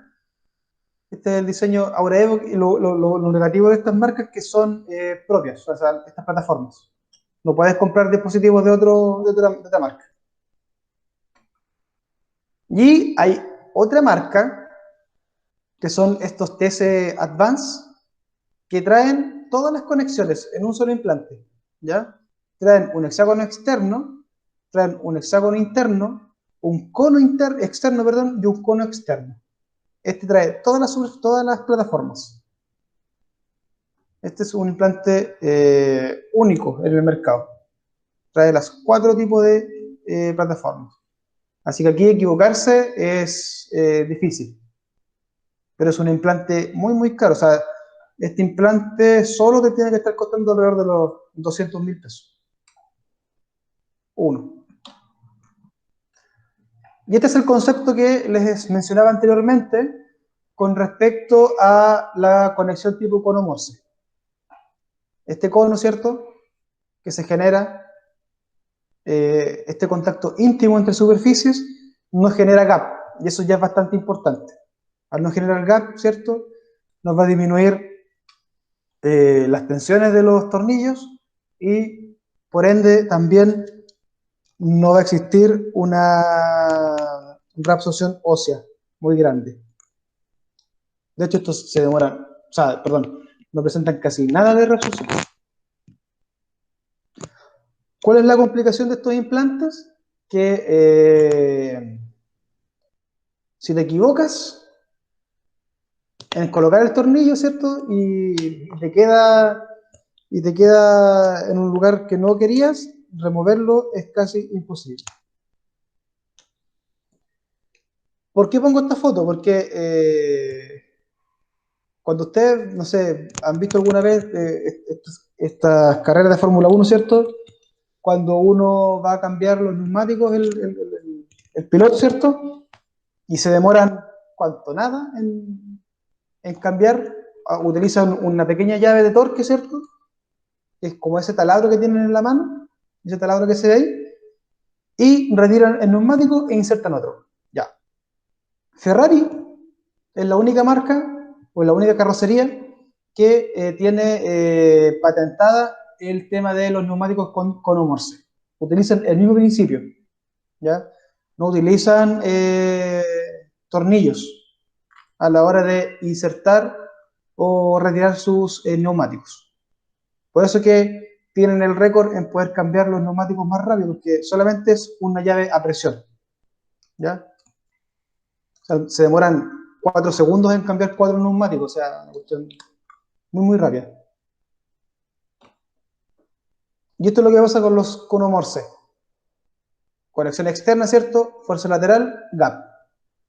Este es el diseño Auraevo, y lo negativo de estas marcas es que son propias, o sea, estas plataformas. No puedes comprar dispositivos de otra marca. Y hay otra marca, que son estos TS Advance, que traen todas las conexiones en un solo implante, ¿ya? Traen un hexágono externo, traen un hexágono interno, un cono externo, perdón, y un cono externo. Este trae todas las plataformas. Este es un implante único en el mercado. Trae las 4 tipos de plataformas. Así que aquí equivocarse es difícil. Pero es un implante muy, muy caro. O sea, este implante solo te tiene que estar costando alrededor de los 200.000 pesos. Uno. Y este es el concepto que les mencionaba anteriormente con respecto a la conexión tipo cono-Morse. Este cono, ¿cierto?, que se genera, este contacto íntimo entre superficies, no genera gap, y eso ya es bastante importante. Al no generar gap, ¿cierto?, nos va a disminuir las tensiones de los tornillos y, por ende, también no va a existir una reabsorción ósea muy grande. De hecho, estos se demoran, o sea, perdón, no presentan casi nada de reabsorción. ¿Cuál es la complicación de estos implantes? Que si te equivocas en colocar el tornillo, ¿cierto? Y te queda en un lugar que no querías, removerlo es casi imposible. ¿Por qué pongo esta foto? Porque cuando ustedes, no sé, han visto alguna vez estas carreras de Fórmula 1, ¿cierto? Cuando uno va a cambiar los neumáticos, el piloto, ¿cierto? Y se demoran, ¿cuánto? Nada en cambiar utilizan una pequeña llave de torque, ¿cierto? Es como ese taladro que tienen en la mano, ese taladro que se ve ahí, y retiran el neumático e insertan otro. Ya. Ferrari es la única marca o la única carrocería que tiene patentada el tema de los neumáticos con cono Morse. Utilizan el mismo principio, ¿ya? No utilizan tornillos a la hora de insertar o retirar sus neumáticos. Por eso que tienen el récord en poder cambiar los neumáticos más rápido, porque solamente es una llave a presión, ¿ya? O sea, se demoran 4 segundos en cambiar 4 neumáticos, o sea, una cuestión muy rápida. Y esto es lo que pasa con los cono Morse. Conexión externa, ¿cierto? Fuerza lateral, gap.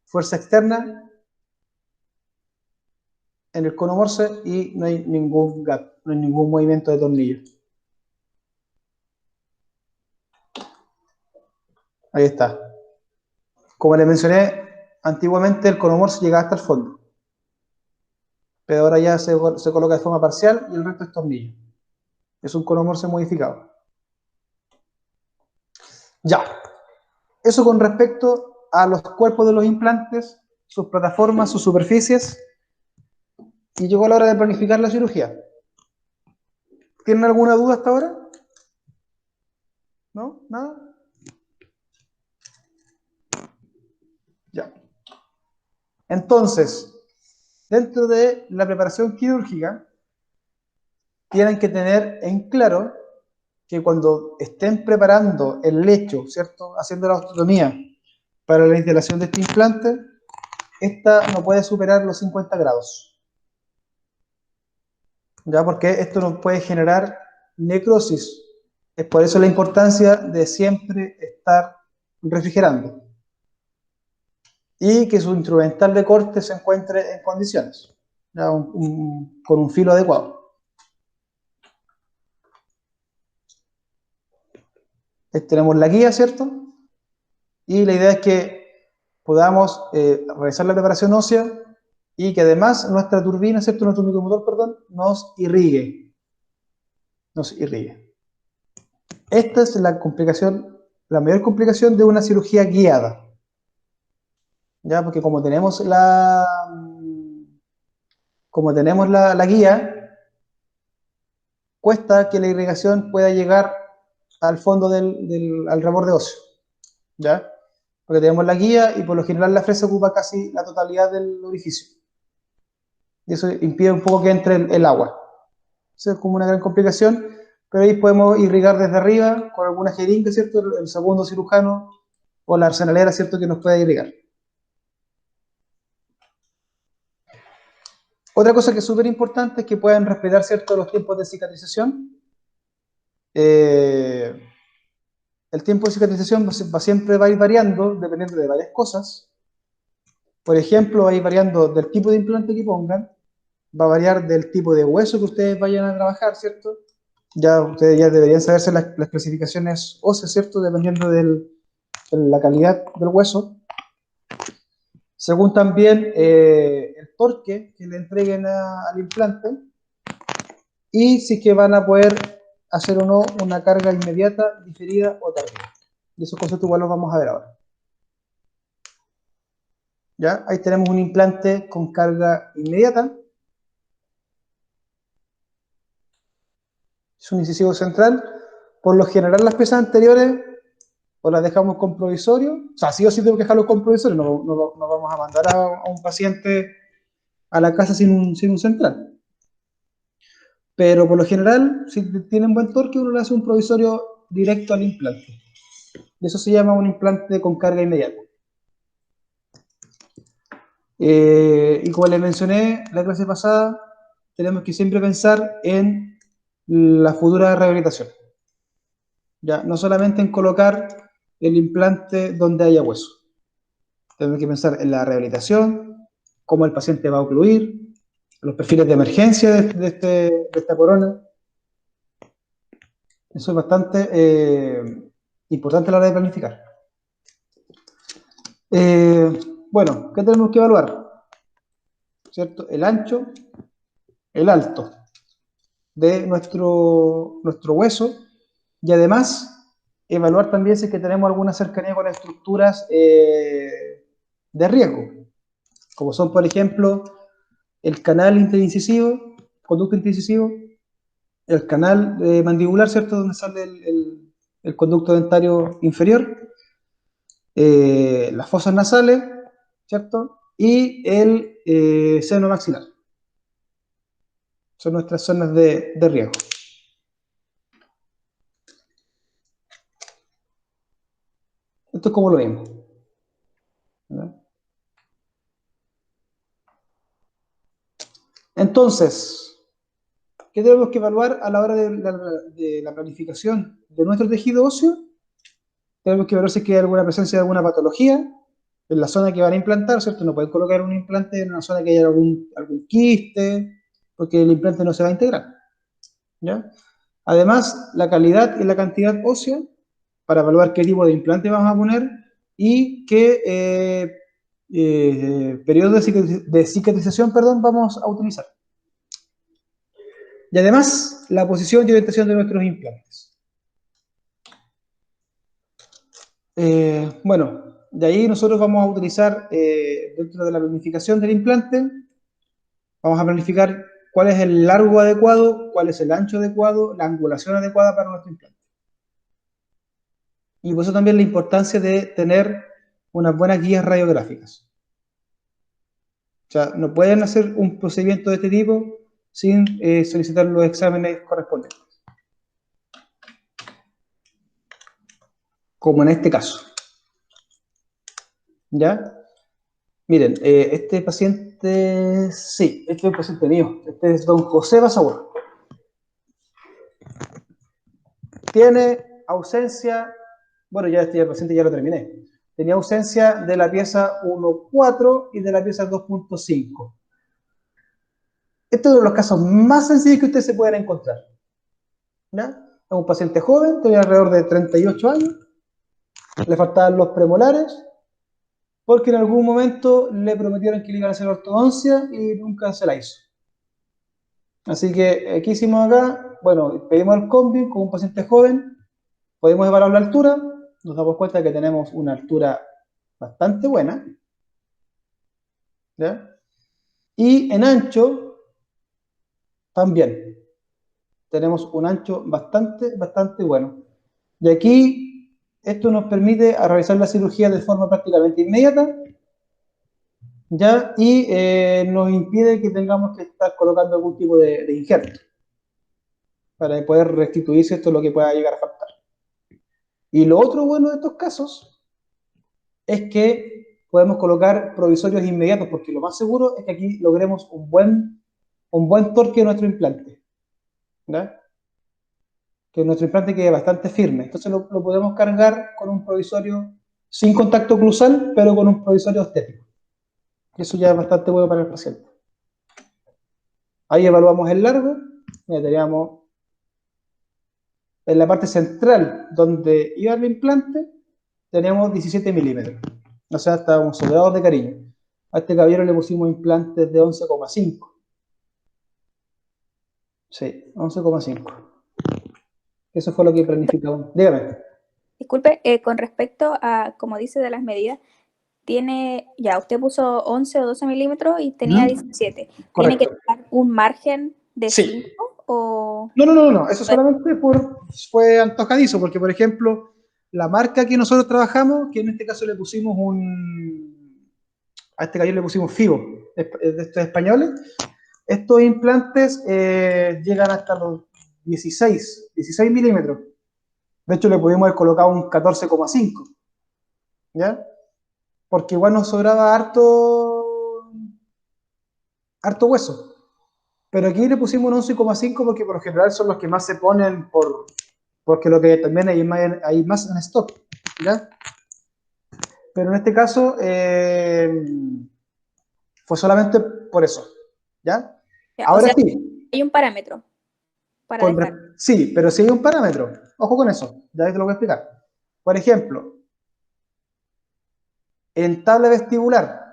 Fuerza externa en el cono Morse y no hay ningún gap, no hay ningún movimiento de tornillo. Ahí está. Como les mencioné, antiguamente el cono Morse llegaba hasta el fondo, pero ahora ya se coloca de forma parcial y el resto es tornillo. Es un cono Morse modificado. Ya. Eso con respecto a los cuerpos de los implantes, sus plataformas, sus superficies, y llegó la hora de planificar la cirugía. ¿Tienen alguna duda hasta ahora? ¿No? ¿Nada? Ya. Entonces, dentro de la preparación quirúrgica, tienen que tener en claro que cuando estén preparando el lecho, ¿cierto? Haciendo la osteotomía para la instalación de este implante, esta no puede superar los 50 grados. ¿Ya? Porque esto nos puede generar necrosis. Es por eso la importancia de siempre estar refrigerando. Y que su instrumental de corte se encuentre en condiciones, ¿ya? Con un filo adecuado. Tenemos la guía, ¿cierto? Y la idea es que podamos realizar la preparación ósea y que además nuestra turbina, ¿cierto? Nuestro micromotor, perdón, nos irrigue. Nos irrigue. Esta es la complicación, la mayor complicación de una cirugía guiada. ¿Ya? Porque como tenemos la guía, cuesta que la irrigación pueda llegar al fondo al reborde óseo, ¿ya? Porque tenemos la guía y por lo general la fresa ocupa casi la totalidad del orificio. Y eso impide un poco que entre el agua. Eso es como una gran complicación, pero ahí podemos irrigar desde arriba con alguna jeringa, ¿cierto? El segundo cirujano o la arsenalera, ¿cierto? Que nos puede irrigar. Otra cosa que es súper importante es que puedan respetar, ¿cierto?, los tiempos de cicatrización. El tiempo de cicatrización siempre va a ir variando dependiendo de varias cosas. Por ejemplo, va a ir variando del tipo de implante que pongan, va a variar del tipo de hueso que ustedes vayan a trabajar, ¿cierto? Ya ustedes ya deberían saberse las clasificaciones óseas, ¿cierto? Dependiendo de la calidad del hueso. Según también el torque que le entreguen al implante y si es que van a poder hacer o no una carga inmediata, diferida o tardía. Y esos conceptos igual los vamos a ver ahora. ¿Ya? Ahí tenemos un implante con carga inmediata. Es un incisivo central. Por lo general las piezas anteriores o las dejamos con provisorio. O sea, sí o sí tengo que dejarlo con provisorio. No vamos a mandar a un paciente a la casa sin un central. Pero por lo general, si tienen buen torque, uno le hace un provisorio directo al implante. Y eso se llama un implante con carga inmediata. Y como les mencioné la clase pasada, tenemos que siempre pensar en la futura rehabilitación. ¿Ya? No solamente en colocar el implante donde haya hueso. Tenemos que pensar en la rehabilitación, cómo el paciente va a ocluir, los perfiles de emergencia de esta corona. Eso es bastante importante a la hora de planificar. Bueno, ¿qué tenemos que evaluar? ¿Cierto? El ancho, el alto de nuestro hueso, y además evaluar también si es que tenemos alguna cercanía con estructuras de riesgo, como son, por ejemplo, el canal interincisivo, conducto interincisivo, el canal mandibular, ¿cierto? Donde sale el conducto dentario inferior, las fosas nasales, ¿cierto? Y el seno maxilar. Son nuestras zonas de riesgo. Esto es como lo vemos, ¿verdad? Entonces, ¿qué tenemos que evaluar a la hora de la planificación de nuestro tejido óseo? Tenemos que ver si hay alguna presencia de alguna patología en la zona que van a implantar, ¿cierto? No pueden colocar un implante en una zona que haya algún quiste, porque el implante no se va a integrar, ¿ya? Además, la calidad y la cantidad ósea para evaluar qué tipo de implante vamos a poner y qué periodo de cicatrización, perdón, vamos a utilizar. Y además, la posición y orientación de nuestros implantes. Bueno, de ahí nosotros vamos a utilizar, dentro de la planificación del implante, vamos a planificar cuál es el largo adecuado, cuál es el ancho adecuado, la angulación adecuada para nuestro implante. Y por eso también la importancia de tener unas buenas guías radiográficas. O sea, no pueden hacer un procedimiento de este tipo sin solicitar los exámenes correspondientes. Como en este caso. ¿Ya? Miren, este paciente, sí, este es un paciente mío. Este es don José Basaur. Tiene ausencia, bueno, ya este paciente ya lo terminé. Tenía ausencia de la pieza 1.4 y de la pieza 2.5. Este es uno de los casos más sencillos que ustedes se pueden encontrar. ¿Ya? Es un paciente joven, tenía alrededor de 38 años, le faltaban los premolares, porque en algún momento le prometieron que le iban a hacer ortodoncia y nunca se la hizo. Así que, ¿qué hicimos acá? Bueno, pedimos el combi con un paciente joven, podemos evaluar la altura, nos damos cuenta que tenemos una altura bastante buena, ¿ya? Y en ancho, también, tenemos un ancho bastante bueno. Y aquí, esto nos permite realizar la cirugía de forma prácticamente inmediata, ¿ya? Y nos impide que tengamos que estar colocando algún tipo de injerto para poder restituirse esto lo que pueda llegar a faltar. Y lo otro bueno de estos casos es que podemos colocar provisorios inmediatos, porque lo más seguro es que aquí logremos un buen torque de nuestro implante, ¿ya? Que nuestro implante quede bastante firme. Entonces lo podemos cargar con un provisorio sin contacto oclusal, pero con un provisorio estético. Eso ya es bastante bueno para el paciente. Ahí evaluamos el largo, ya teníamos en la parte central donde iba el implante, teníamos 17 milímetros. O sea, estábamos sobrados de cariño. A este caballero le pusimos implantes de 11,5. Sí, 11,5. Eso fue lo que planificamos. Dígame. Disculpe, con respecto a, como dice, de las medidas, ya, usted puso 11 o 12 milímetros y tenía 17. ¿Tiene que Correcto. dar un margen de Sí. 5 o...? No. Eso solamente fue antojadizo, porque, por ejemplo, la marca que nosotros trabajamos, que en este caso le pusimos a este caballero le pusimos FIBO, de estos españoles. Estos implantes llegan hasta los 16 milímetros. De hecho, le pudimos haber colocado un 14,5, ¿ya? Porque igual nos sobraba harto hueso. Pero aquí le pusimos un 11,5 porque por lo general son los que más se ponen porque lo que también hay más en stock, ¿ya? Pero en este caso fue solamente por eso, ¿ya? Ya, o Ahora sea, sí, hay un parámetro para dejar. sí, pero sí hay un parámetro. Ojo con eso, ya te lo voy a explicar. Por ejemplo, en tabla vestibular,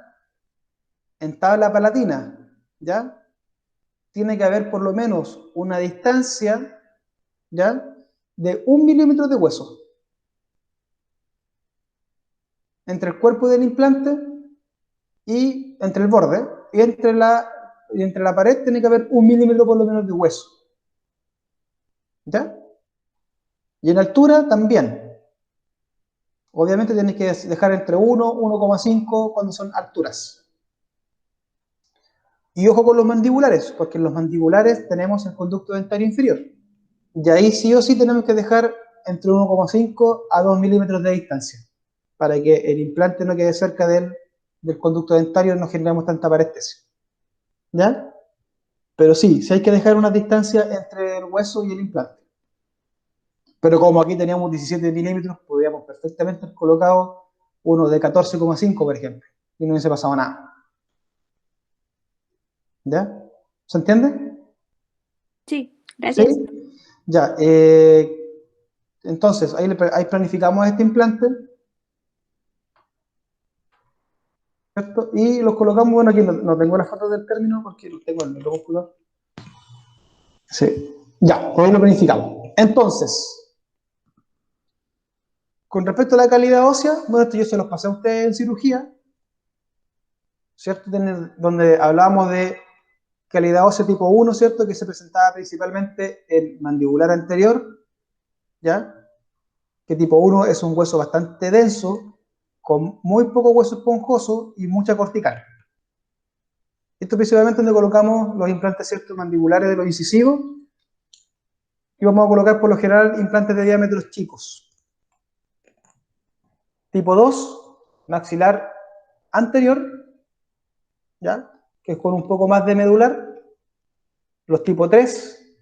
en tabla palatina, ¿ya? tiene que haber por lo menos una distancia, ¿ya?, de 1 milímetro de hueso entre el cuerpo del implante y entre el borde, y entre la pared tiene que haber 1 milímetro por lo menos de hueso. ¿Ya? Y en altura también. Obviamente tienes que dejar entre 1 y 1,5 cuando son alturas. Y ojo con los mandibulares, porque en los mandibulares tenemos el conducto dentario inferior. Y ahí sí o sí tenemos que dejar entre 1,5 a 2 milímetros de distancia, para que el implante no quede cerca del conducto dentario y no generemos tanta parestesia. ¿Ya? Pero sí hay que dejar una distancia entre el hueso y el implante. Pero como aquí teníamos 17 milímetros, podríamos perfectamente haber colocado uno de 14,5, por ejemplo, y no hubiese pasado nada. ¿Ya? ¿Se entiende? Sí, gracias. ¿Sí? Ya. Entonces, ahí planificamos este implante, ¿cierto? Y los colocamos, bueno, aquí no tengo las fotos del término porque los tengo en el computador. Sí. Ya, pues ahí lo planificamos. Entonces, con respecto a la calidad ósea, bueno, esto yo se los pasé a ustedes en cirugía, ¿cierto? Donde hablábamos de calidad ósea tipo 1, ¿cierto? Que se presentaba principalmente en mandibular anterior, ¿ya? Que tipo 1 es un hueso bastante denso, con muy poco hueso esponjoso y mucha cortical. Esto principalmente donde colocamos los implantes, ¿cierto?, mandibulares de los incisivos, y vamos a colocar por lo general implantes de diámetros chicos. Tipo 2, maxilar anterior, ¿ya?, que es con un poco más de medular. Los tipo 3,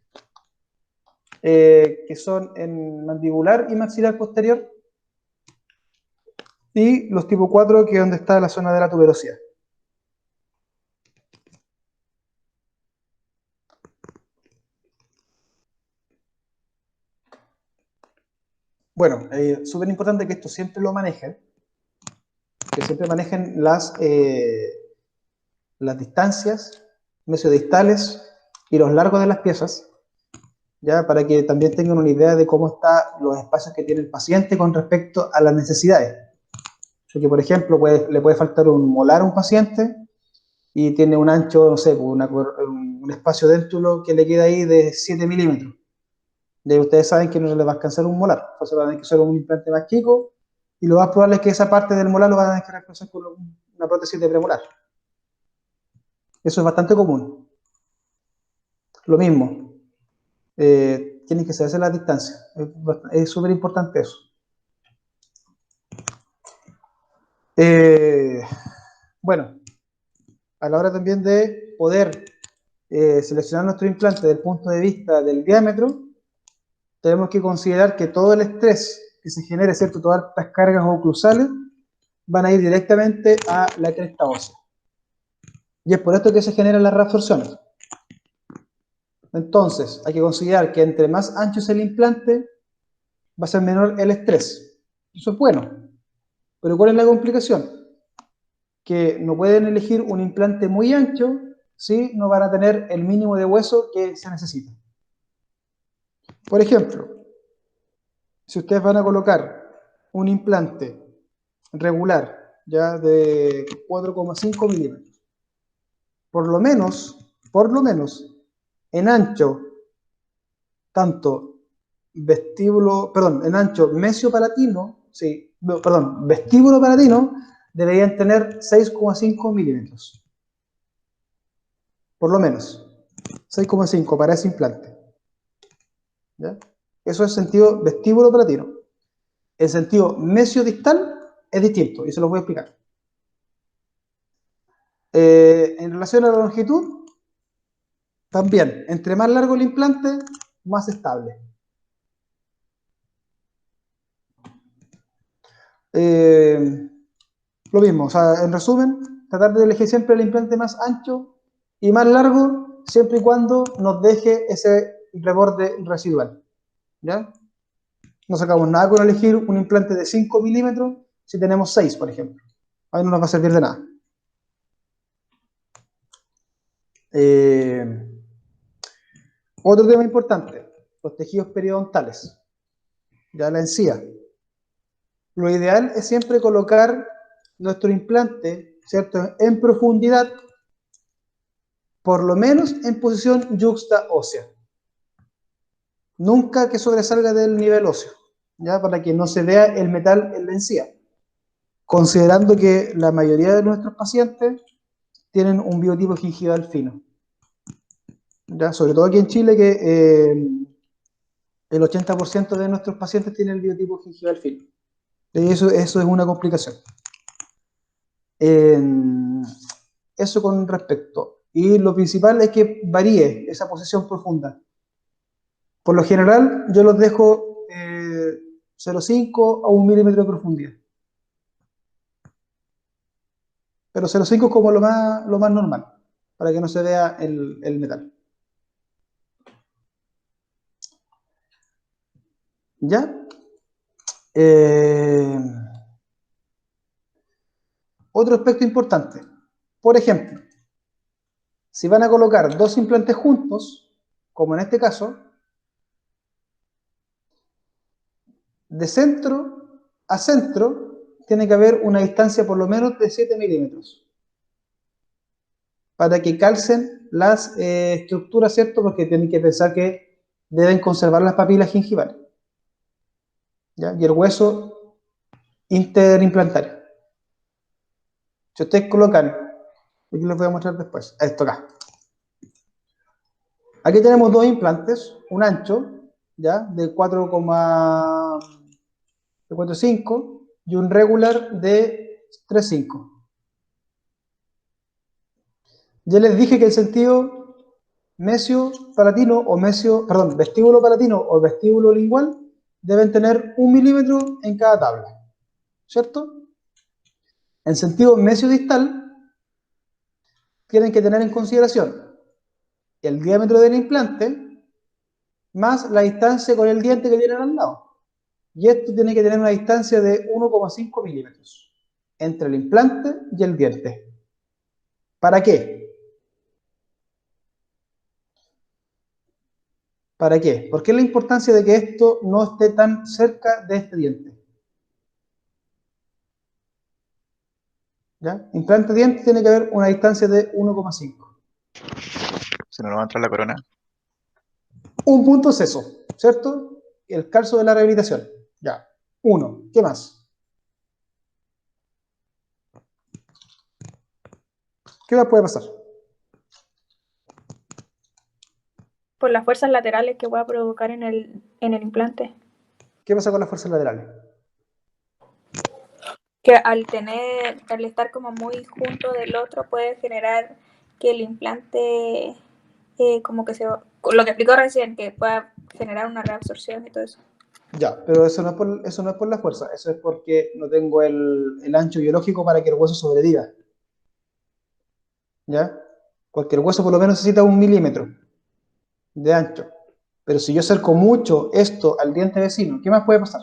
que son en mandibular y maxilar posterior. Y los tipo 4, que es donde está la zona de la tuberosidad. Bueno, súper importante que esto siempre lo manejen, que siempre manejen las distancias mesodistales y los largos de las piezas, ya, para que también tengan una idea de cómo están los espacios que tiene el paciente con respecto a las necesidades. O sea, que, por ejemplo, le puede faltar un molar a un paciente y tiene un ancho, no sé, un espacio dentro que le queda ahí de 7 milímetros. Y ustedes saben que no se les va a alcanzar un molar, entonces van a tener que usar un implante más chico, y lo más probable es que esa parte del molar lo van a tener que reemplazar con una prótesis de premolar. Eso es bastante común. Lo mismo, tienen que saberse las distancias, es súper importante eso. Bueno, a la hora también de poder seleccionar nuestro implante desde el punto de vista del diámetro, tenemos que considerar que todo el estrés que se genere, ¿cierto?, todas estas cargas oclusales van a ir directamente a la cresta ósea. Y es por esto que se generan las reabsorciones. Entonces, hay que considerar que entre más ancho es el implante, va a ser menor el estrés. Eso es bueno. Pero ¿cuál es la complicación? Que no pueden elegir un implante muy ancho si no van a tener el mínimo de hueso que se necesita. Por ejemplo, si ustedes van a colocar un implante regular, ya de 4,5 milímetros, por lo menos, en ancho, tanto en ancho mesiopalatino, vestíbulo palatino, deberían tener 6,5 milímetros. Por lo menos, 6,5 para ese implante. ¿Ya? Eso es sentido vestíbulo palatino. El sentido mesiodistal es distinto, y se los voy a explicar. En relación a la longitud, también, entre más largo el implante, más estable. Lo mismo, o sea, en resumen, tratar de elegir siempre el implante más ancho y más largo, siempre y cuando nos deje ese reborde residual. ¿Ya? No sacamos nada con elegir un implante de 5 milímetros si tenemos 6, por ejemplo. Ahí no nos va a servir de nada. Otro tema importante, los tejidos periodontales, ya la encía. Lo ideal es siempre colocar nuestro implante, ¿cierto?, en profundidad, por lo menos en posición yuxta ósea. Nunca que sobresalga del nivel óseo, ¿ya? Para que no se vea el metal en la encía. Considerando que la mayoría de nuestros pacientes tienen un biotipo gingival fino. ¿Ya? Sobre todo aquí en Chile, que el 80% de nuestros pacientes tienen el biotipo gingival fino. Y eso es una complicación. Eso con respecto. Y lo principal es que varíe esa posición profunda. Por lo general, yo los dejo 0,5 a 1 milímetro de profundidad. Pero 0,5 es como lo más normal, para que no se vea el metal. ¿Ya? Otro aspecto importante. Por ejemplo, si van a colocar dos implantes juntos, como en este caso, de centro a centro tiene que haber una distancia por lo menos de 7 milímetros para que calcen las estructuras, ¿cierto? Porque tienen que pensar que deben conservar las papilas gingivales, ¿ya? Y el hueso interimplantario. Si ustedes colocan, aquí les voy a mostrar después, esto acá. Aquí tenemos dos implantes, un ancho, ¿ya? De 4,5 y un regular de 3,5. Ya les dije que el sentido mesio-palatino o vestíbulo-palatino o vestíbulo-lingual deben tener 1 milímetro en cada tabla, ¿cierto? En sentido mesio-distal tienen que tener en consideración el diámetro del implante más la distancia con el diente que tienen al lado. Y esto tiene que tener una distancia de 1,5 milímetros entre el implante y el diente. ¿Para qué? ¿Para qué? ¿Por qué la importancia de que esto no esté tan cerca de este diente? ¿Ya? Implante-diente tiene que haber una distancia de 1,5. Si no nos va a entrar la corona. Un punto es eso, ¿cierto? El calzo de la rehabilitación. Ya. 1. ¿Qué más? ¿Qué más puede pasar? Por las fuerzas laterales que voy a provocar en el implante. ¿Qué pasa con las fuerzas laterales? Que al estar como muy junto del otro puede generar que el implante como que lo que explicó recién, que pueda generar una reabsorción y todo eso. Ya, pero eso no es por la fuerza, eso es porque no tengo el ancho biológico para que el hueso sobreviva. ¿Ya? Porque el hueso por lo menos necesita 1 milímetro de ancho. Pero si yo acerco mucho esto al diente vecino, ¿qué más puede pasar?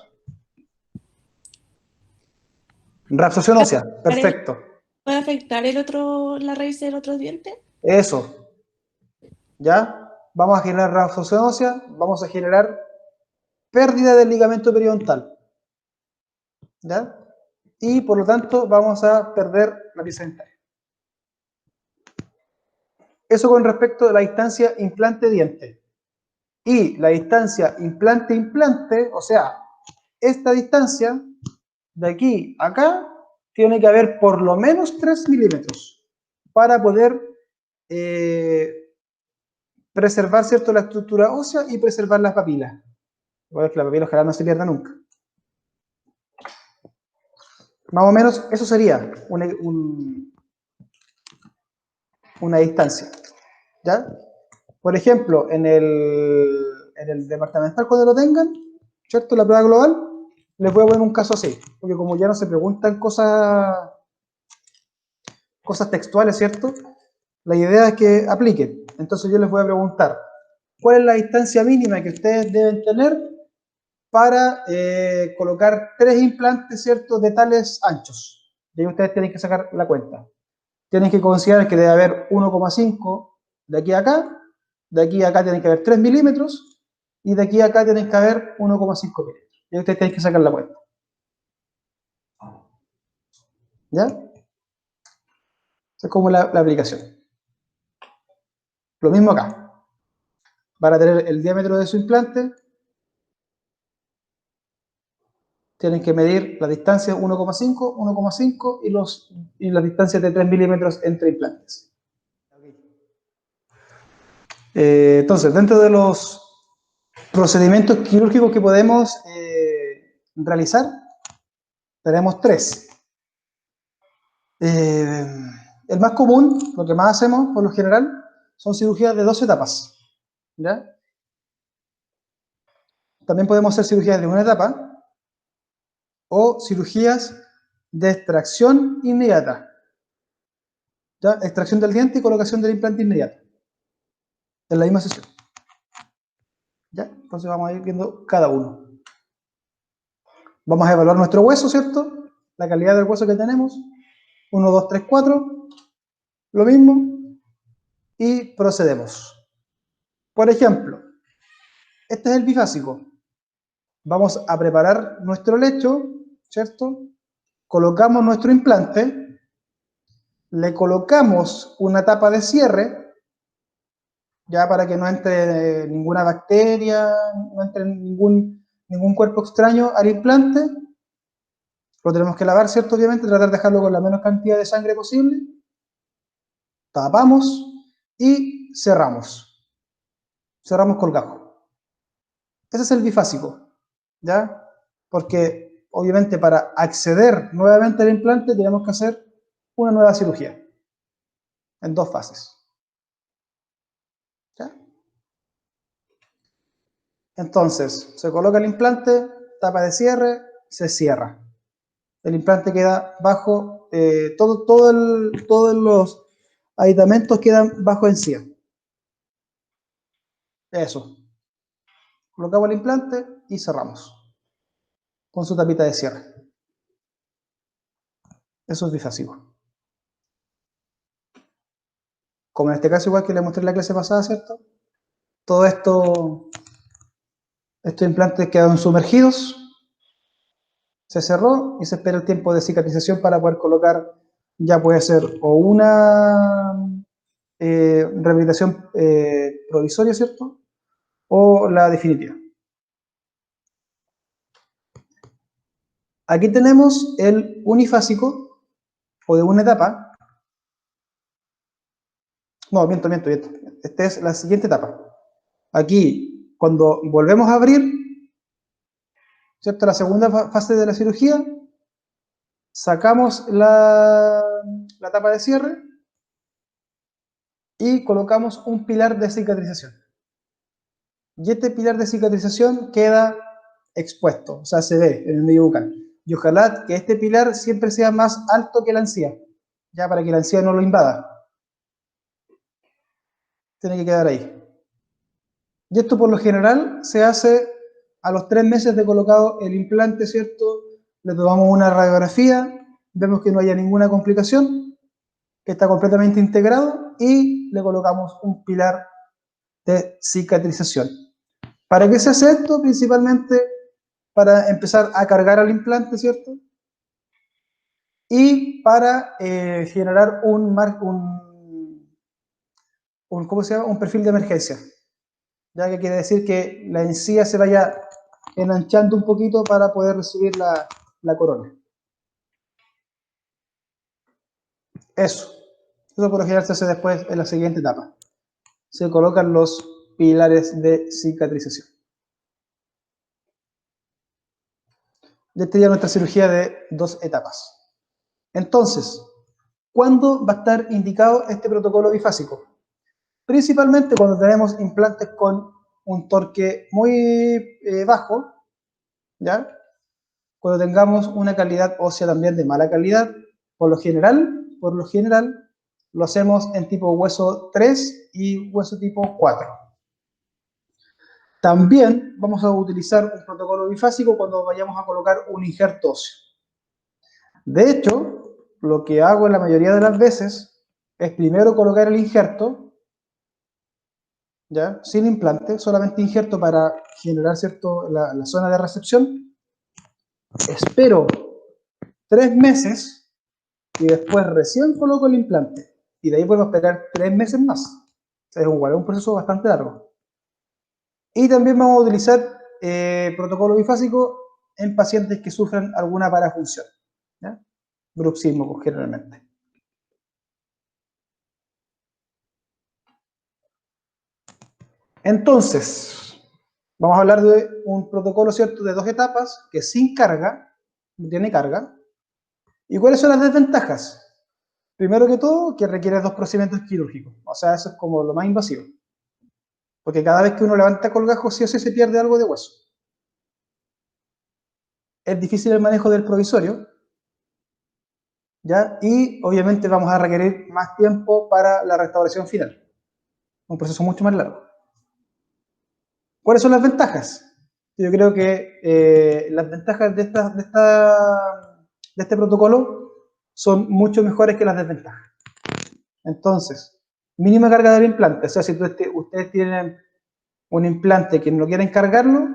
Reabsorción ósea, perfecto. ¿Puede afectar la raíz del otro diente? Eso. ¿Ya? Vamos a generar reabsorción ósea, vamos a generar pérdida del ligamento periodontal. ¿Ya? Y por lo tanto vamos a perder la pieza dentaria. Eso con respecto a la distancia implante-diente. Y la distancia implante-implante, o sea, esta distancia de aquí a acá, tiene que haber por lo menos 3 milímetros para poder preservar, ¿cierto?, la estructura ósea y preservar las papilas. Igual que la papila ojalá no se pierda nunca. Más o menos eso sería una distancia. ¿Ya? Por ejemplo, en el departamental cuando lo tengan, ¿cierto?, la prueba global, les voy a poner un caso así, porque como ya no se preguntan cosas textuales, ¿cierto? La idea es que apliquen. Entonces yo les voy a preguntar, ¿cuál es la distancia mínima que ustedes deben tener para colocar 3 implantes, ¿cierto?, de tales anchos? Y ahí ustedes tienen que sacar la cuenta. Tienen que considerar que debe haber 1,5 de aquí a acá de aquí a acá tienen que haber 3 milímetros, y de aquí a acá tienen que haber 1,5 milímetros. Y ustedes tienen que sacar la cuenta. ¿Ya? Esa es como la aplicación. Lo mismo acá. Van a tener el diámetro de su implante, tienen que medir la distancia 1,5, 1,5 y las distancias de 3 milímetros entre implantes. Entonces, dentro de los procedimientos quirúrgicos que podemos realizar, tenemos 3. El más común, lo que más hacemos por lo general, son cirugías de 2 etapas. ¿Ya? También podemos hacer cirugías de una etapa o cirugías de extracción inmediata. ¿Ya? Extracción del diente y colocación del implante inmediata. En la misma sesión. ¿Ya? Entonces vamos a ir viendo cada uno. Vamos a evaluar nuestro hueso, ¿cierto? La calidad del hueso que tenemos. 1, 2, 3, 4. Lo mismo. Y procedemos. Por ejemplo, este es el bifásico. Vamos a preparar nuestro lecho, ¿cierto? Colocamos nuestro implante. Le colocamos una tapa de cierre, ya para que no entre ninguna bacteria, no entre ningún cuerpo extraño al implante. Lo tenemos que lavar, ¿cierto? Obviamente, tratar de dejarlo con la menor cantidad de sangre posible. Tapamos y cerramos. Cerramos colgajo. Ese es el bifásico, ¿ya? Porque, obviamente, para acceder nuevamente al implante tenemos que hacer una nueva cirugía en 2 fases. ¿Ya? Entonces, se coloca el implante, tapa de cierre, se cierra. El implante queda bajo, todos los aditamentos quedan bajo encía. Eso. Colocamos el implante y cerramos con su tapita de cierre. Eso es bifásico. Como en este caso, igual que le mostré en la clase pasada, ¿cierto? Todo esto, estos implantes quedaron sumergidos, se cerró y se espera el tiempo de cicatrización para poder colocar, ya puede ser o una rehabilitación provisoria, ¿cierto? O la definitiva. Aquí tenemos el unifásico, o de una etapa. No, miento. Esta es la siguiente etapa. Aquí, cuando volvemos a abrir, ¿cierto? La segunda fase de la cirugía, sacamos la tapa de cierre y colocamos un pilar de cicatrización. Y este pilar de cicatrización queda expuesto, o sea, se ve en el medio bucal. Y ojalá que este pilar siempre sea más alto que la encía, ya para que la encía no lo invada. Tiene que quedar ahí. Y esto por lo general se hace a los 3 meses de colocado el implante, ¿cierto? Le tomamos una radiografía, vemos que no haya ninguna complicación, que está completamente integrado y le colocamos un pilar de cicatrización. ¿Para qué se hace esto? Principalmente para empezar a cargar al implante, ¿cierto? Y para generar ¿cómo se llama? Un perfil de emergencia. Ya que quiere decir que la encía se vaya enanchando un poquito para poder recibir la corona. Eso por lo general se hace después en la siguiente etapa. Se colocan los pilares de cicatrización. Ya esta sería nuestra cirugía de 2 etapas. Entonces, ¿cuándo va a estar indicado este protocolo bifásico? Principalmente cuando tenemos implantes con un torque muy bajo, ¿ya? Cuando tengamos una calidad ósea también de mala calidad, por lo general, lo hacemos en tipo hueso 3 y hueso tipo 4. También vamos a utilizar un protocolo bifásico cuando vayamos a colocar un injerto óseo. De hecho, lo que hago la mayoría de las veces es primero colocar el injerto, ¿ya? Sin implante, solamente injerto para generar, ¿cierto?, la zona de recepción. Espero 3 meses y después recién coloco el implante. Y de ahí puedo esperar 3 meses más. O sea, es un proceso bastante largo. Y también vamos a utilizar protocolo bifásico en pacientes que sufran alguna parafunción, ¿ya? Bruxismo, pues, generalmente. Entonces, vamos a hablar de un protocolo, ¿cierto?, de 2 etapas, que sin carga, no tiene carga. ¿Y cuáles son las desventajas? Primero que todo, que requiere 2 procedimientos quirúrgicos. O sea, eso es como lo más invasivo. Porque cada vez que uno levanta colgajo, sí o sí se pierde algo de hueso. Es difícil el manejo del provisorio, ¿ya? Y obviamente vamos a requerir más tiempo para la restauración final. Un proceso mucho más largo. ¿Cuáles son las ventajas? Yo creo que las ventajas de este protocolo son mucho mejores que las desventajas. Entonces, mínima carga del implante. O sea, si ustedes tienen un implante que no quieren cargarlo,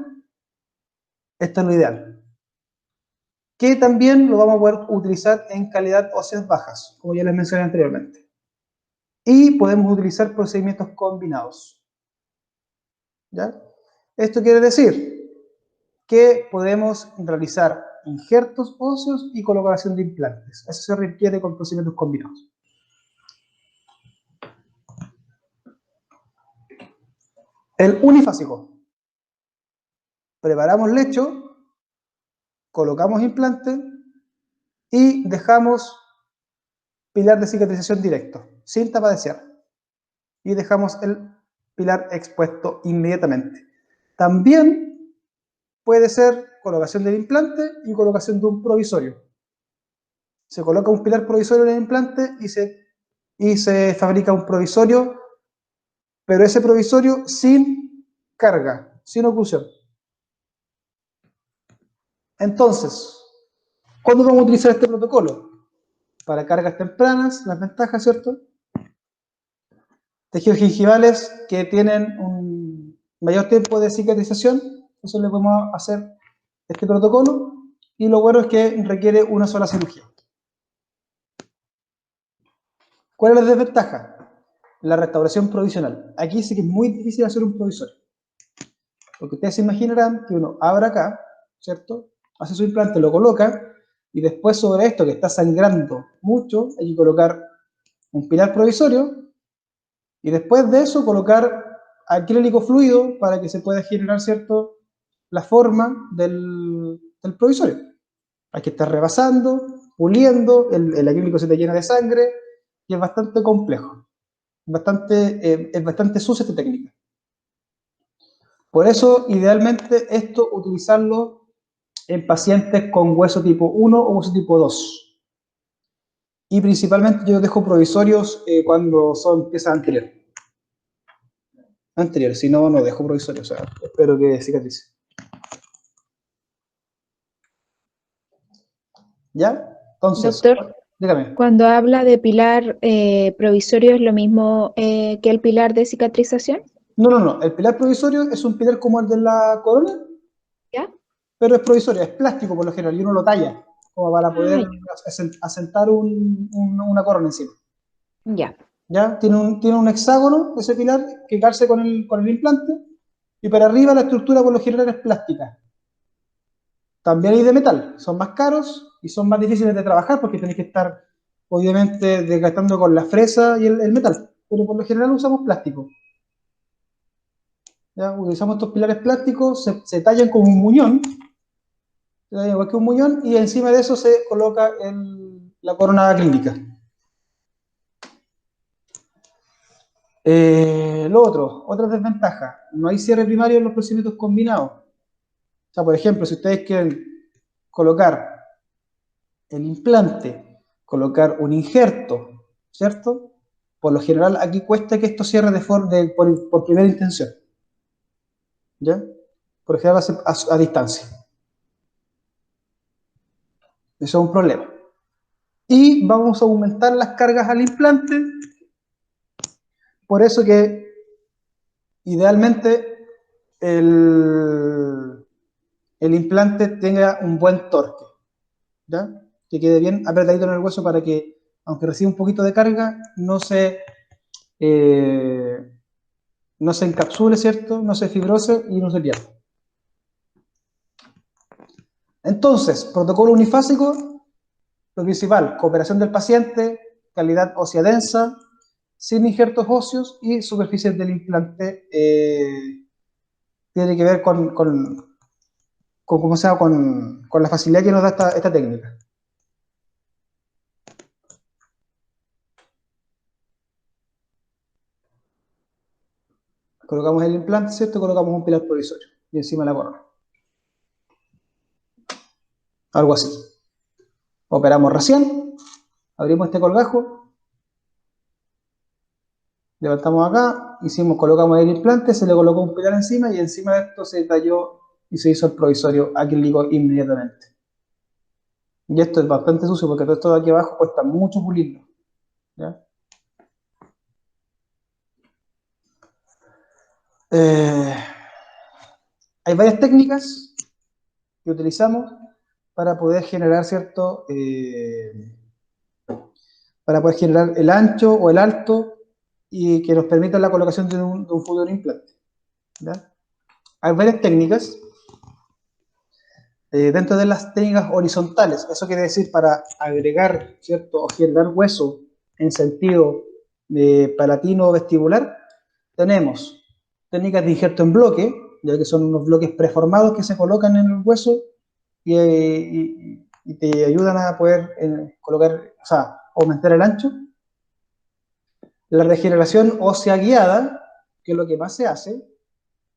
esto es lo ideal. Que también lo vamos a poder utilizar en calidad óseas bajas, como ya les mencioné anteriormente. Y podemos utilizar procedimientos combinados, ¿ya? Esto quiere decir que podemos realizar injertos óseos y colocación de implantes. Eso se requiere con procedimientos combinados. El unifásico. Preparamos lecho, colocamos implante y dejamos pilar de cicatrización directo, sin tapa de cierre. Y dejamos el pilar expuesto inmediatamente. También puede ser colocación del implante y colocación de un provisorio. Se coloca un pilar provisorio en el implante y se fabrica un provisorio, pero ese provisorio sin carga, sin oclusión. Entonces, ¿cuándo vamos a utilizar este protocolo? Para cargas tempranas, las ventajas, ¿cierto? Tejidos gingivales que tienen un mayor tiempo de cicatrización, entonces le podemos hacer este protocolo, y lo bueno es que requiere una sola cirugía. ¿Cuál es la desventaja? La restauración provisional. Aquí sí que es muy difícil hacer un provisorio. Porque ustedes se imaginarán que uno abre acá, ¿cierto? Hace su implante, lo coloca, y después sobre esto que está sangrando mucho, hay que colocar un pilar provisorio, y después de eso colocar acrílico fluido para que se pueda generar, ¿cierto?, la forma del provisorio. Hay que estar rebasando, puliendo, el acrílico se te llena de sangre, y es bastante complejo. Es bastante sucia esta técnica. Por eso, idealmente, esto utilizarlo en pacientes con hueso tipo 1 o hueso tipo 2. Y principalmente yo dejo provisorios cuando son piezas anteriores. Si no, no dejo provisorios. O sea, espero que cicatrice. ¿Ya? Entonces, Doctor, dígame. cuando habla de pilar provisorio, ¿es lo mismo que el pilar de cicatrización? No. El pilar provisorio es un pilar como el de la corona, ¿Ya? pero es provisorio, es plástico por lo general, y uno lo talla, como para poder Ah, asentar una corona encima. ya. ¿Ya? Tiene un hexágono, ese pilar, que calce con el implante, y para arriba la estructura por lo general es plástica. También hay de metal, son más caros y son más difíciles de trabajar porque tenéis que estar, obviamente, desgastando con la fresa y el metal, pero por lo general usamos plástico. ¿Ya? Utilizamos estos pilares plásticos, se tallan como un muñón, igual que un muñón, y encima de eso se coloca la corona acrílica. Otra desventaja, no hay cierre primario en los procedimientos combinados. O sea, por ejemplo, si ustedes quieren colocar el implante, colocar un injerto, ¿cierto? Por lo general aquí cuesta que esto cierre por primera intención. ¿Ya? Por ejemplo, a distancia. Eso es un problema. Y vamos a aumentar las cargas al implante. Por eso que idealmente el implante tenga un buen torque, ¿ya? Que quede bien apretadito en el hueso para que, aunque reciba un poquito de carga, no se encapsule, ¿cierto? No se fibrose y no se pierda. Entonces, protocolo unifásico, lo principal, cooperación del paciente, calidad ósea densa, sin injertos óseos y superficies del implante. Tiene que ver ¿cómo se llama? Con la facilidad que nos da esta técnica. Colocamos el implante, ¿cierto? Colocamos un pilar provisorio y encima la corona. Algo así. Operamos recién, abrimos este colgajo, levantamos acá, colocamos el implante, se le colocó un pilar encima y encima de esto se talló y se hizo el provisorio acrílico inmediatamente. Y esto es bastante sucio porque todo esto de aquí abajo cuesta mucho pulirlo, ¿ya? Hay varias técnicas que utilizamos para poder generar, ¿cierto? Para poder generar el ancho o el alto y que nos permita la colocación de un futuro implante, ¿ya? Hay varias técnicas. Dentro de las técnicas horizontales, eso quiere decir para agregar, ¿cierto? O generar hueso en sentido palatino vestibular, tenemos técnicas de injerto en bloque, ya que son unos bloques preformados que se colocan en el hueso y te ayudan a poder colocar, o sea, aumentar el ancho. La regeneración ósea guiada, que es lo que más se hace,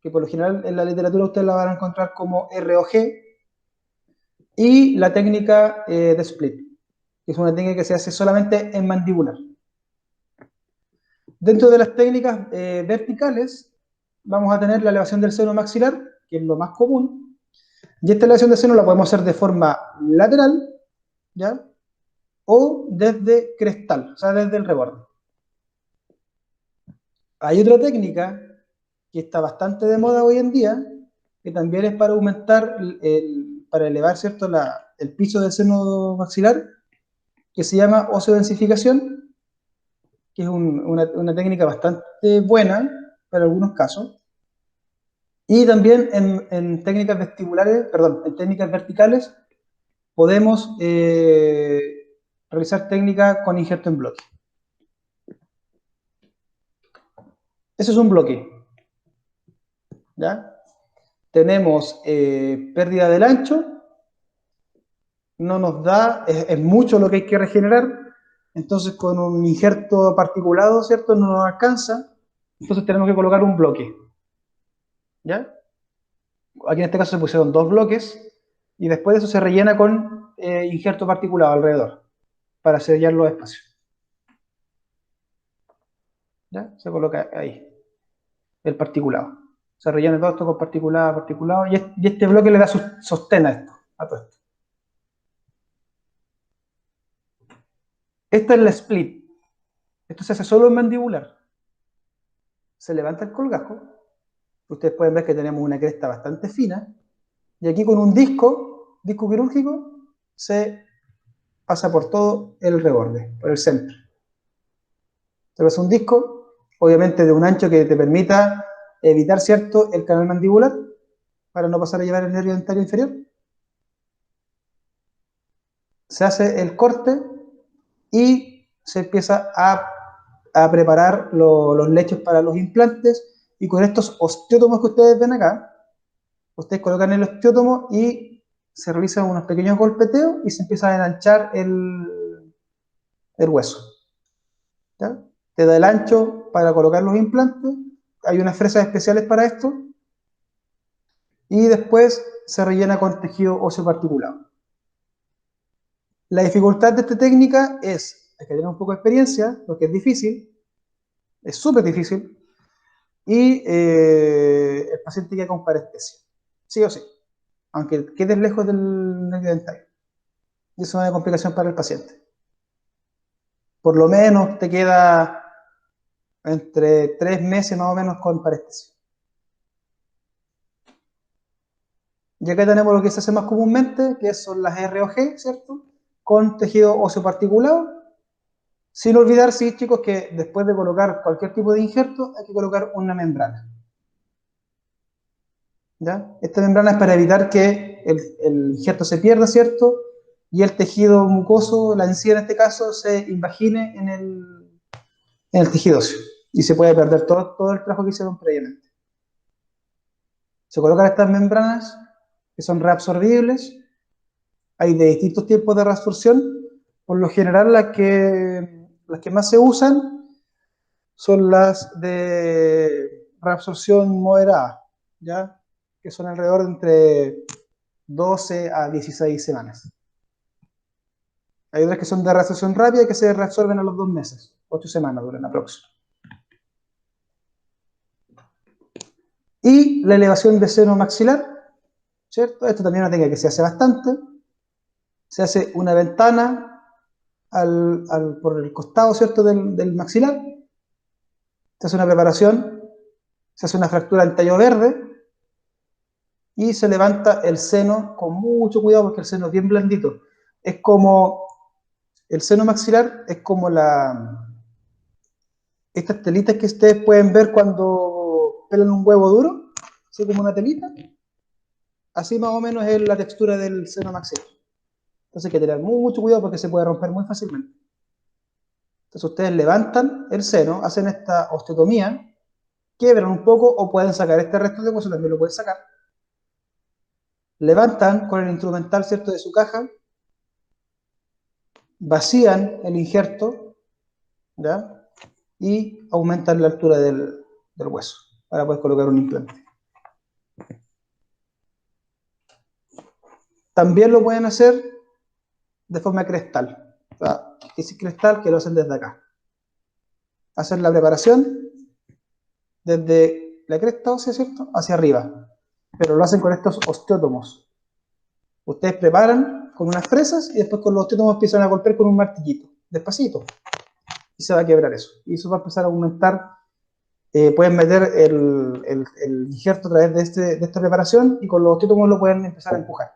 que por lo general en la literatura ustedes la van a encontrar como ROG, y la técnica de split, que es una técnica que se hace solamente en mandibular. Dentro de las técnicas verticales, vamos a tener la elevación del seno maxilar, que es lo más común, y esta elevación del seno la podemos hacer de forma lateral, ¿ya? O desde crestal, o sea, desde el reborde. Hay otra técnica que está bastante de moda hoy en día, que también es para aumentar, para elevar, ¿cierto?, el piso del seno maxilar, que se llama oseodensificación, que es una técnica bastante buena para algunos casos. Y también en técnicas vestibulares, perdón, en técnicas verticales, podemos realizar técnicas con injerto en bloque. Eso es un bloque, ¿ya? Tenemos pérdida del ancho, no nos da, es mucho lo que hay que regenerar, entonces con un injerto particulado, ¿cierto?, no nos alcanza, entonces tenemos que colocar un bloque, ¿ya? Aquí en este caso se pusieron 2 bloques, y después de eso se rellena con injerto particulado alrededor, para sellar los espacios. ¿Ya? Se coloca ahí, el particulado. Se rellena todo esto con particulado, y este bloque le da sostén a esto, a todo esto. Esta es la split. Esto se hace solo en mandibular. Se levanta el colgajo. Ustedes pueden ver que tenemos una cresta bastante fina. Y aquí con un disco quirúrgico, se pasa por todo el reborde, por el centro. Se pasa un disco, obviamente de un ancho que te permita evitar, ¿cierto?, el canal mandibular, para no pasar a llevar el nervio dentario inferior. Se hace el corte y se empieza a preparar los lechos para los implantes, y con estos osteótomos que ustedes ven acá, ustedes colocan el osteótomo y se realizan unos pequeños golpeteos y se empieza a enanchar el hueso, ¿ya? Te da el ancho para colocar los implantes, hay unas fresas especiales para esto, y después se rellena con tejido óseo particulado. La dificultad de esta técnica es que tener un poco de experiencia, porque es difícil, es súper difícil, y el paciente queda con parestesia, sí o sí, aunque quedes lejos del nervio dentario. Y eso es una complicación para el paciente. Por lo menos te queda entre 3 meses más o menos con parestesia. Y acá tenemos lo que se hace más comúnmente, que son las ROG, ¿cierto? Con tejido óseo particulado. Sin olvidar, sí, chicos, que después de colocar cualquier tipo de injerto, hay que colocar una membrana. ¿Ya? Esta membrana es para evitar que el injerto se pierda, ¿cierto? Y el tejido mucoso, la encía en este caso, se invagine en el tejido óseo. Y se puede perder todo el trabajo que hicieron previamente. Se colocan estas membranas que son reabsorbibles. Hay de distintos tipos de reabsorción. Por lo general, las que más se usan son las de reabsorción moderada, ¿ya? Que son alrededor de entre 12 a 16 semanas. Hay otras que son de reabsorción rápida que se reabsorben a los 2 meses. 8 semanas duran aproximadamente. Y la elevación de seno maxilar, ¿cierto? Esto también es una técnica que se hace bastante. Se hace una ventana por el costado, ¿cierto? Del maxilar. Se hace una preparación, se hace una fractura en tallo verde y se levanta el seno con mucho cuidado porque el seno es bien blandito. Es como, el seno maxilar es como estas telitas que ustedes pueden ver cuando pelan un huevo duro, así como una telita. Así más o menos es la textura del seno maxilar. Entonces hay que tener mucho cuidado porque se puede romper muy fácilmente. Entonces ustedes levantan el seno, hacen esta osteotomía, quiebran un poco o pueden sacar este resto de hueso, también lo pueden sacar. Levantan con el instrumental, ¿cierto?, de su caja, vacían el injerto, ¿ya? Y aumentan la altura del hueso para poder colocar un implante. También lo pueden hacer de forma crestal. O sea, es crestal que lo hacen desde acá. Hacen la preparación desde la cresta ósea, ¿cierto?, hacia arriba. Pero lo hacen con estos osteótomos. Ustedes preparan con unas fresas y después con los osteótomos empiezan a golpear con un martillito, despacito. Y se va a quebrar eso. Y eso va a empezar a aumentar. Pueden meter el injerto a través de esta preparación y con los osteótomos lo pueden empezar a empujar.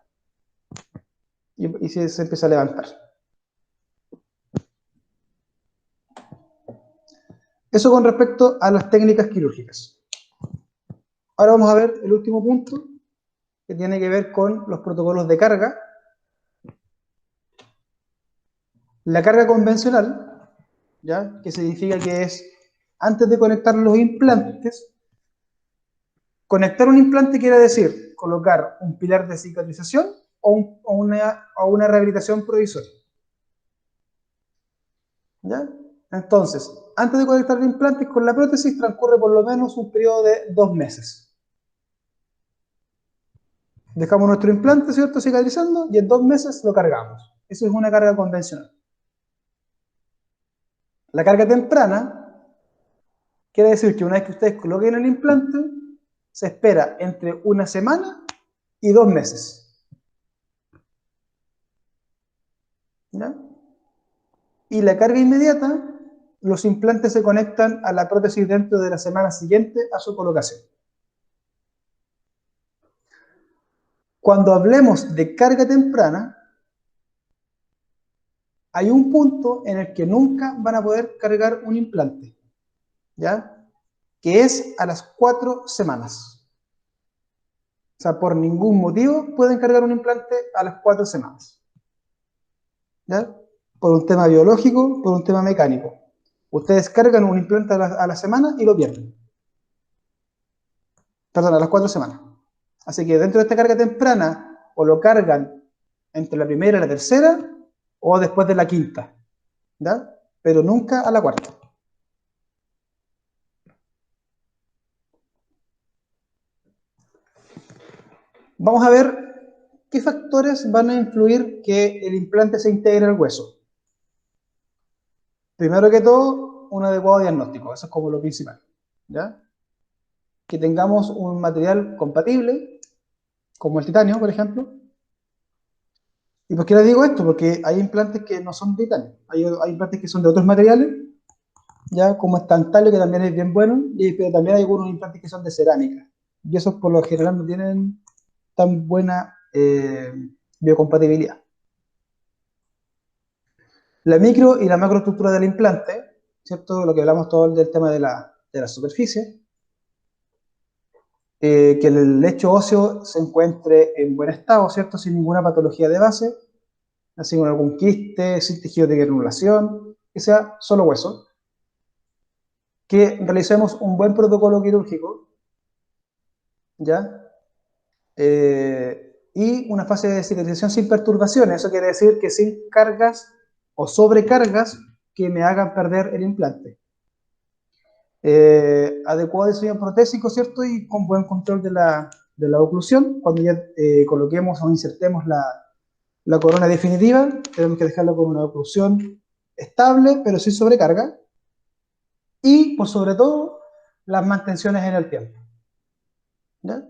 Y se empieza a levantar. Eso con respecto a las técnicas quirúrgicas. Ahora vamos a ver el último punto, que tiene que ver con los protocolos de carga. La carga convencional, ¿ya?, que significa que es, antes de conectar los implantes, conectar un implante quiere decir colocar un pilar de cicatrización o una rehabilitación provisoria. ¿Ya? Entonces, antes de conectar el implante con la prótesis transcurre por lo menos un periodo de 2 meses. Dejamos nuestro implante, ¿cierto?, cicatrizando y en 2 meses lo cargamos. Eso es una carga convencional. La carga temprana quiere decir que una vez que ustedes coloquen el implante, se espera entre 1 semana y 2 meses. ¿Ya? Y la carga inmediata, los implantes se conectan a la prótesis dentro de la semana siguiente a su colocación. Cuando hablemos de carga temprana, hay un punto en el que nunca van a poder cargar un implante, ¿ya?, que es a las 4 semanas. O sea, por ningún motivo pueden cargar un implante a las 4 semanas. ¿Ya? Por un tema biológico, por un tema mecánico. Ustedes cargan un implante a la semana y lo pierden. Perdón, a las 4 semanas. Así que dentro de esta carga temprana, o lo cargan entre la primera y la tercera, o después de la quinta. ¿Ya? Pero nunca a la cuarta. Vamos a ver qué factores van a influir que el implante se integre al hueso. Primero que todo, un adecuado diagnóstico. Eso es como lo principal. ¿Ya? Que tengamos un material compatible, como el titanio, por ejemplo. ¿Y por qué les digo esto? Porque hay implantes que no son de titanio. Hay implantes que son de otros materiales, ya como el tantalio, que también es bien bueno, pero también hay algunos implantes que son de cerámica. Y esos por lo general no tienen tan buena biocompatibilidad. La micro y la macroestructura del implante, ¿cierto? Lo que hablamos todo del tema de la superficie, que el lecho óseo se encuentre en buen estado, ¿cierto? Sin ninguna patología de base, así como algún quiste, sin tejido de granulación, que sea solo hueso. Que realicemos un buen protocolo quirúrgico, ¿ya? Y una fase de cicatrización sin perturbaciones, eso quiere decir que sin cargas o sobrecargas que me hagan perder el implante. Adecuado diseño protésico, ¿cierto? Y con buen control de la oclusión. Cuando ya coloquemos o insertemos la corona definitiva, tenemos que dejarla con una oclusión estable, pero sin sobrecarga. Y, por sobre todo, las mantenciones en el tiempo. ¿Ya?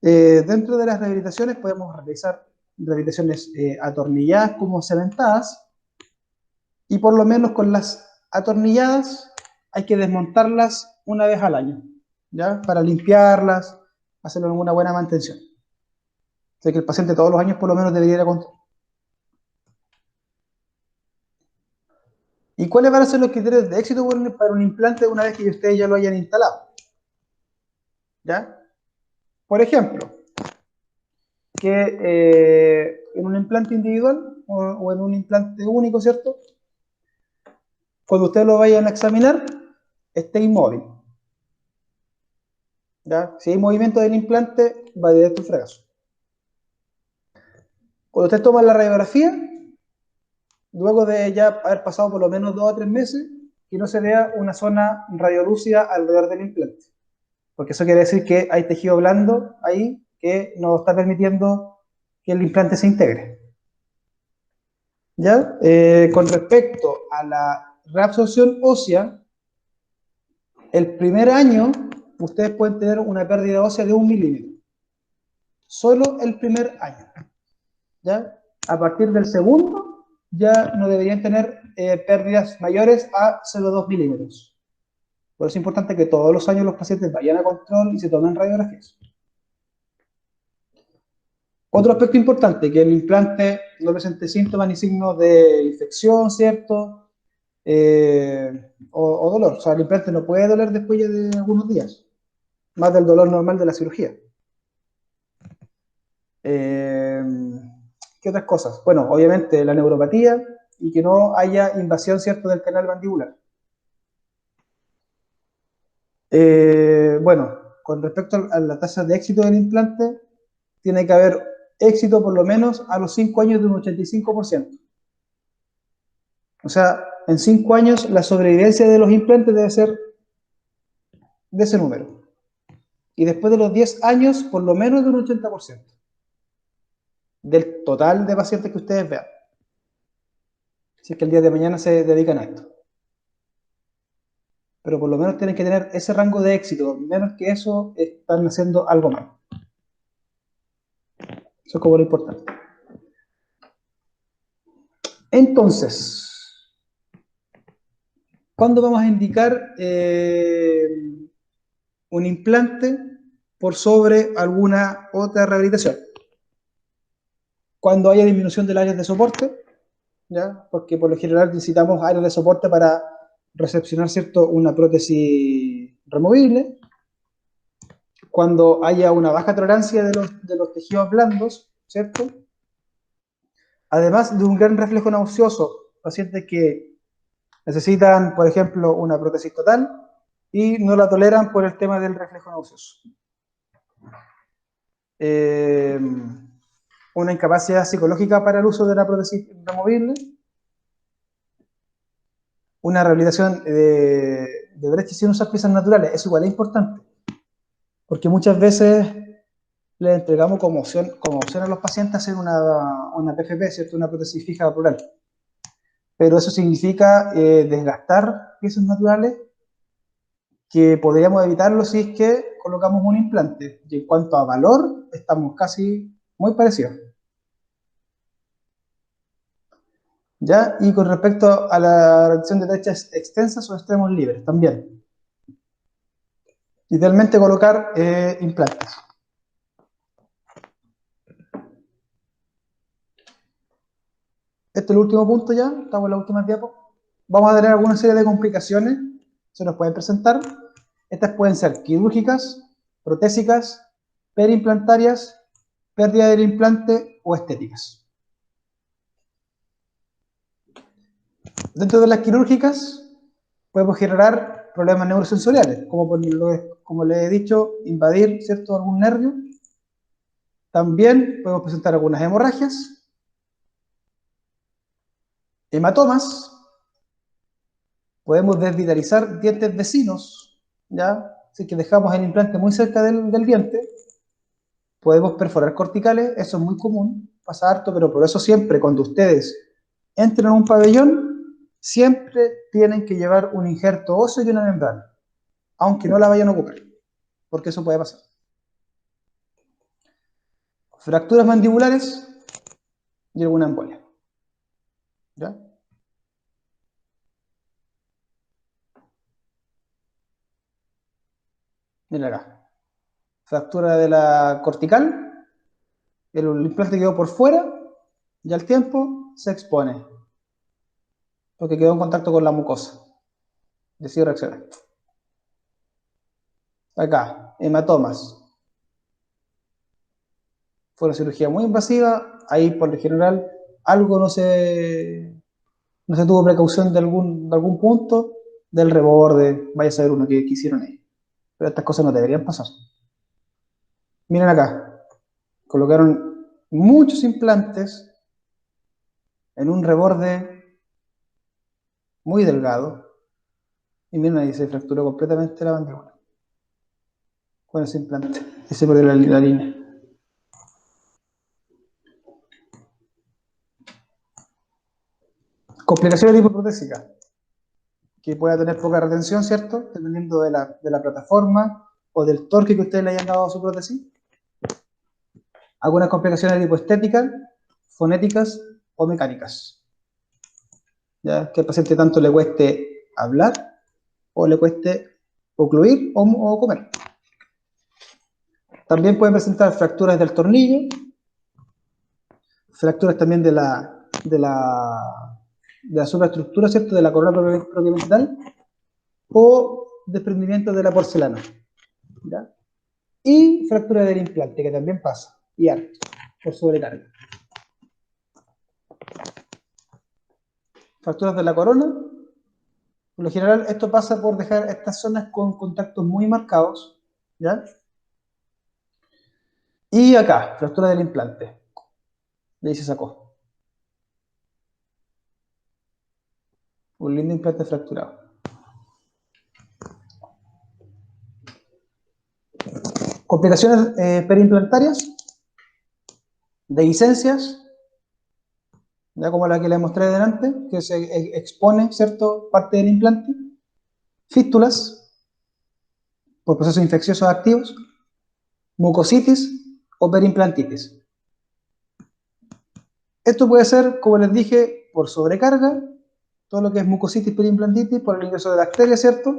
Dentro de las rehabilitaciones podemos realizar rehabilitaciones atornilladas como cementadas, y por lo menos con las atornilladas hay que desmontarlas una vez al año, ¿ya? Para limpiarlas, hacerle una buena mantención. O sea que el paciente todos los años por lo menos debería ir a control. ¿Y cuáles van a ser los criterios de éxito para un implante una vez que ustedes ya lo hayan instalado? ¿Ya? Por ejemplo, que en un implante individual o en un implante único, ¿cierto? Cuando ustedes lo vayan a examinar, esté inmóvil. ¿Ya? Si hay movimiento del implante, va directo al fregazo. Cuando ustedes toman la radiografía, luego de ya haber pasado por lo menos 2 o 3 meses, que no se vea una zona radiolúcida alrededor del implante. Porque eso quiere decir que hay tejido blando ahí que no está permitiendo que el implante se integre. ¿Ya? Con respecto a la reabsorción ósea, el primer año ustedes pueden tener una pérdida ósea de 1 milímetro. Solo el primer año. ¿Ya? A partir del segundo ya no deberían tener pérdidas mayores a 0,2 milímetros. Por eso es importante que todos los años los pacientes vayan a control y se tomen radiografías. Otro aspecto importante, que el implante no presente síntomas ni signos de infección, ¿cierto? O dolor. O sea, el implante no puede doler después ya de algunos días, más del dolor normal de la cirugía. ¿Qué otras cosas? Bueno, obviamente la neuropatía y que no haya invasión, ¿cierto?, del canal mandibular. Bueno, con respecto a la tasa de éxito del implante, tiene que haber éxito por lo menos a los 5 años de un 85%. O sea, en 5 años la sobrevivencia de los implantes debe ser de ese número. Y después de los 10 años, por lo menos de un 80%. Del total de pacientes que ustedes vean. Si es que el día de mañana se dedican a esto. Pero por lo menos tienen que tener ese rango de éxito. Menos que eso, están haciendo algo mal. Eso es como lo importante. Entonces, ¿cuándo vamos a indicar un implante por sobre alguna otra rehabilitación? Cuando haya disminución del área de soporte, ¿ya? Porque por lo general necesitamos áreas de soporte para recepcionar, ¿cierto?, una prótesis removible. Cuando haya una baja tolerancia de los tejidos blandos, ¿cierto? Además de un gran reflejo nauseoso, pacientes que necesitan, por ejemplo, una prótesis total y no la toleran por el tema del reflejo nauseoso. Una incapacidad psicológica para el uso de la prótesis removible. Una rehabilitación de brecha sin usar piezas naturales, eso igual es importante, porque muchas veces le entregamos como opción a los pacientes hacer una PFP, ¿cierto? Una prótesis fija plural. Pero eso significa desgastar piezas naturales que podríamos evitarlo si es que colocamos un implante. Y en cuanto a valor, estamos casi muy parecidos. ¿Ya? Y con respecto a la reducción de brechas extensas o extremos libres, también. Idealmente colocar implantes. Este es el último punto ya, estamos en la última diapo. Vamos a tener alguna serie de complicaciones, se nos pueden presentar. Estas pueden ser quirúrgicas, protésicas, periimplantarias, pérdida del implante o estéticas. Dentro de las quirúrgicas podemos generar problemas neurosensoriales, como le he dicho, invadir, ¿cierto?, algún nervio. También podemos presentar algunas hemorragias, hematomas, podemos desvitalizar dientes vecinos, ¿ya? Si que dejamos el implante muy cerca del diente, podemos perforar corticales, eso es muy común, pasa harto, pero por eso siempre cuando ustedes entren a un pabellón, siempre tienen que llevar un injerto óseo y una membrana, aunque no la vayan a ocupar, porque eso puede pasar. Fracturas mandibulares y alguna embolia. ¿Ya? Miren acá. Fractura de la cortical, el implante quedó por fuera y al tiempo se expone, porque quedó en contacto con la mucosa. Decide reaccionar. Acá, hematomas. Fue una cirugía muy invasiva, ahí por lo general algo no se tuvo precaución de algún punto, del reborde, vaya a saber uno que hicieron ahí. Pero estas cosas no deberían pasar. Miren acá, colocaron muchos implantes en un reborde muy delgado, y miren ahí, se fracturó completamente la mandíbula con ese implante, y se perdió la línea. Complicaciones lipoprotésicas, que pueda tener poca retención, ¿cierto? Dependiendo de la plataforma o del torque que ustedes le hayan dado a su prótesis. Algunas complicaciones lipoestéticas, fonéticas o mecánicas. ¿Ya? Que al paciente tanto le cueste hablar o le cueste ocluir o comer. También pueden presentar fracturas del tornillo, fracturas también de la superestructura, ¿cierto?, de la corona propiamente tal, o desprendimiento de la porcelana. ¿Ya? Y fractura del implante, que también pasa, y harto, por sobrecarga. Fracturas de la corona, por lo general esto pasa por dejar estas zonas con contactos muy marcados, ¿ya? Y acá, fractura del implante, de ahí se sacó. Un lindo implante fracturado. Complicaciones periimplantarias, dehiscencias, ya como la que les mostré delante, que se expone, ¿cierto?, parte del implante. Fístulas, por procesos infecciosos activos, mucositis o periimplantitis. Esto puede ser, como les dije, por sobrecarga, todo lo que es mucositis, periimplantitis, por el ingreso de bacterias, ¿cierto?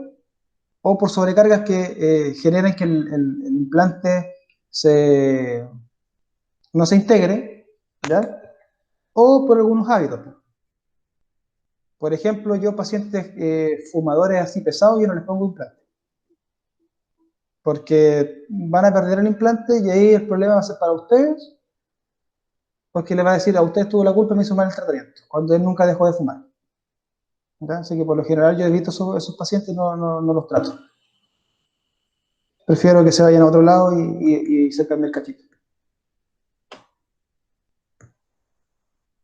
O por sobrecargas que generen que el implante no se integre, ¿ya? O por algunos hábitos. Por ejemplo, yo pacientes fumadores así pesados, yo no les pongo implante. Porque van a perder el implante y ahí el problema va a ser para ustedes, porque le va a decir a usted tuvo la culpa y me hizo mal el tratamiento, cuando él nunca dejó de fumar. ¿Ya? Así que por lo general yo evito esos pacientes, no los trato. Prefiero que se vayan a otro lado y se cambie el cachito.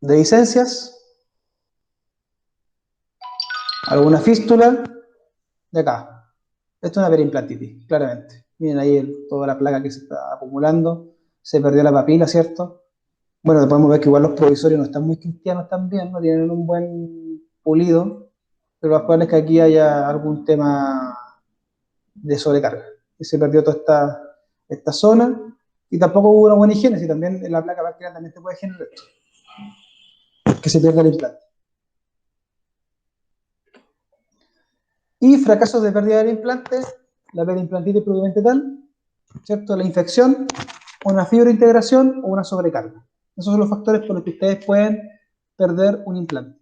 Dehiscencias, alguna fístula, de acá. Esto es una periimplantitis, claramente. Miren ahí toda la placa que se está acumulando, se perdió la papila, ¿cierto? Bueno, podemos ver que igual los provisorios no están muy cristianos también, no tienen un buen pulido, pero lo más probable es que aquí haya algún tema de sobrecarga. Y se perdió toda esta zona, y tampoco hubo una buena higiene, si también en la placa bacteriana también te puede generar esto, que se pierda el implante. Y fracasos de pérdida del implante, la periimplantitis propiamente tal, ¿cierto? La infección, una fibrointegración o una sobrecarga. Esos son los factores por los que ustedes pueden perder un implante.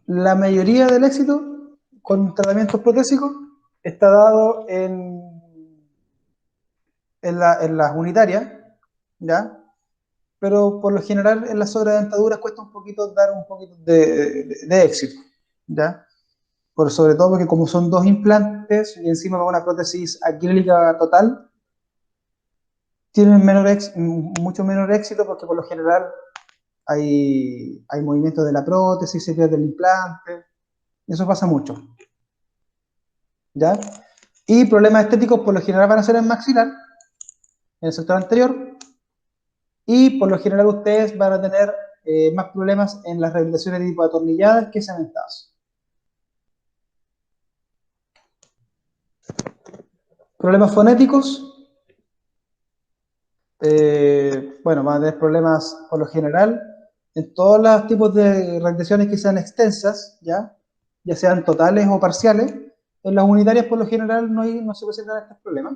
La mayoría del éxito con tratamientos protésicos está dado en las unitarias, ¿ya? Pero por lo general en las sobredentaduras cuesta un poquito dar un poquito de éxito, ¿ya? Sobre todo porque como son dos implantes y encima va una prótesis acrílica total, tienen mucho menor éxito porque por lo general hay movimientos de la prótesis, se pierde el implante, eso pasa mucho, ¿ya? Y problemas estéticos por lo general van a ser en maxilar, en el sector anterior, y por lo general ustedes van a tener más problemas en las rehabilitaciones de tipo atornilladas que cementadas. Problemas fonéticos, bueno, van a tener problemas por lo general en todos los tipos de rehabilitaciones que sean extensas, ya sean totales o parciales. En las unitarias por lo general no se presentan estos problemas.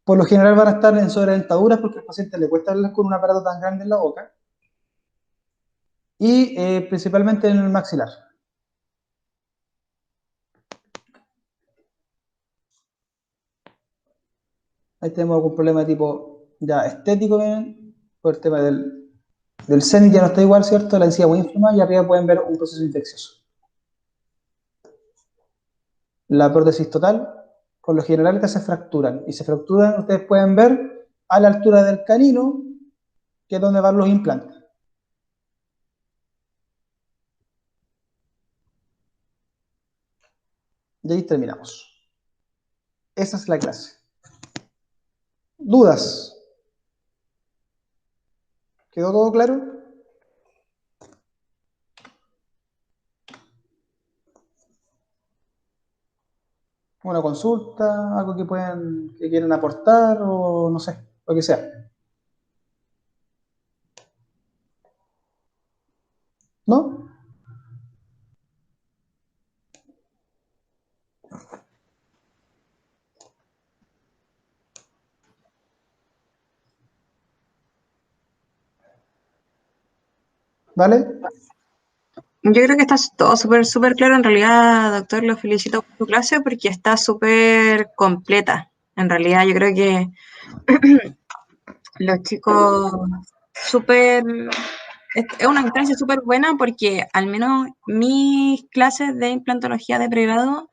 Por lo general van a estar en sobredentaduras porque al paciente le cuesta hablar con un aparato tan grande en la boca. Y principalmente en el maxilar. Ahí tenemos algún problema de tipo ya estético, ¿ven? Por el tema del cenit ya no está igual, ¿cierto? La encía muy inflamada y arriba pueden ver un proceso infeccioso. La prótesis total, por lo general, estas se fracturan. Y se fracturan, ustedes pueden ver, a la altura del canino, que es donde van los implantes. Y ahí terminamos. Esa es la clase. ¿Dudas? ¿Quedó todo claro? Una consulta, algo que quieran aportar o no sé, lo que sea. ¿No? ¿Vale? Yo creo que está todo súper claro. En realidad, doctor, lo felicito por su clase porque está súper completa. En realidad, yo creo que los chicos súper... Es una instancia súper buena porque al menos mis clases de implantología de pregrado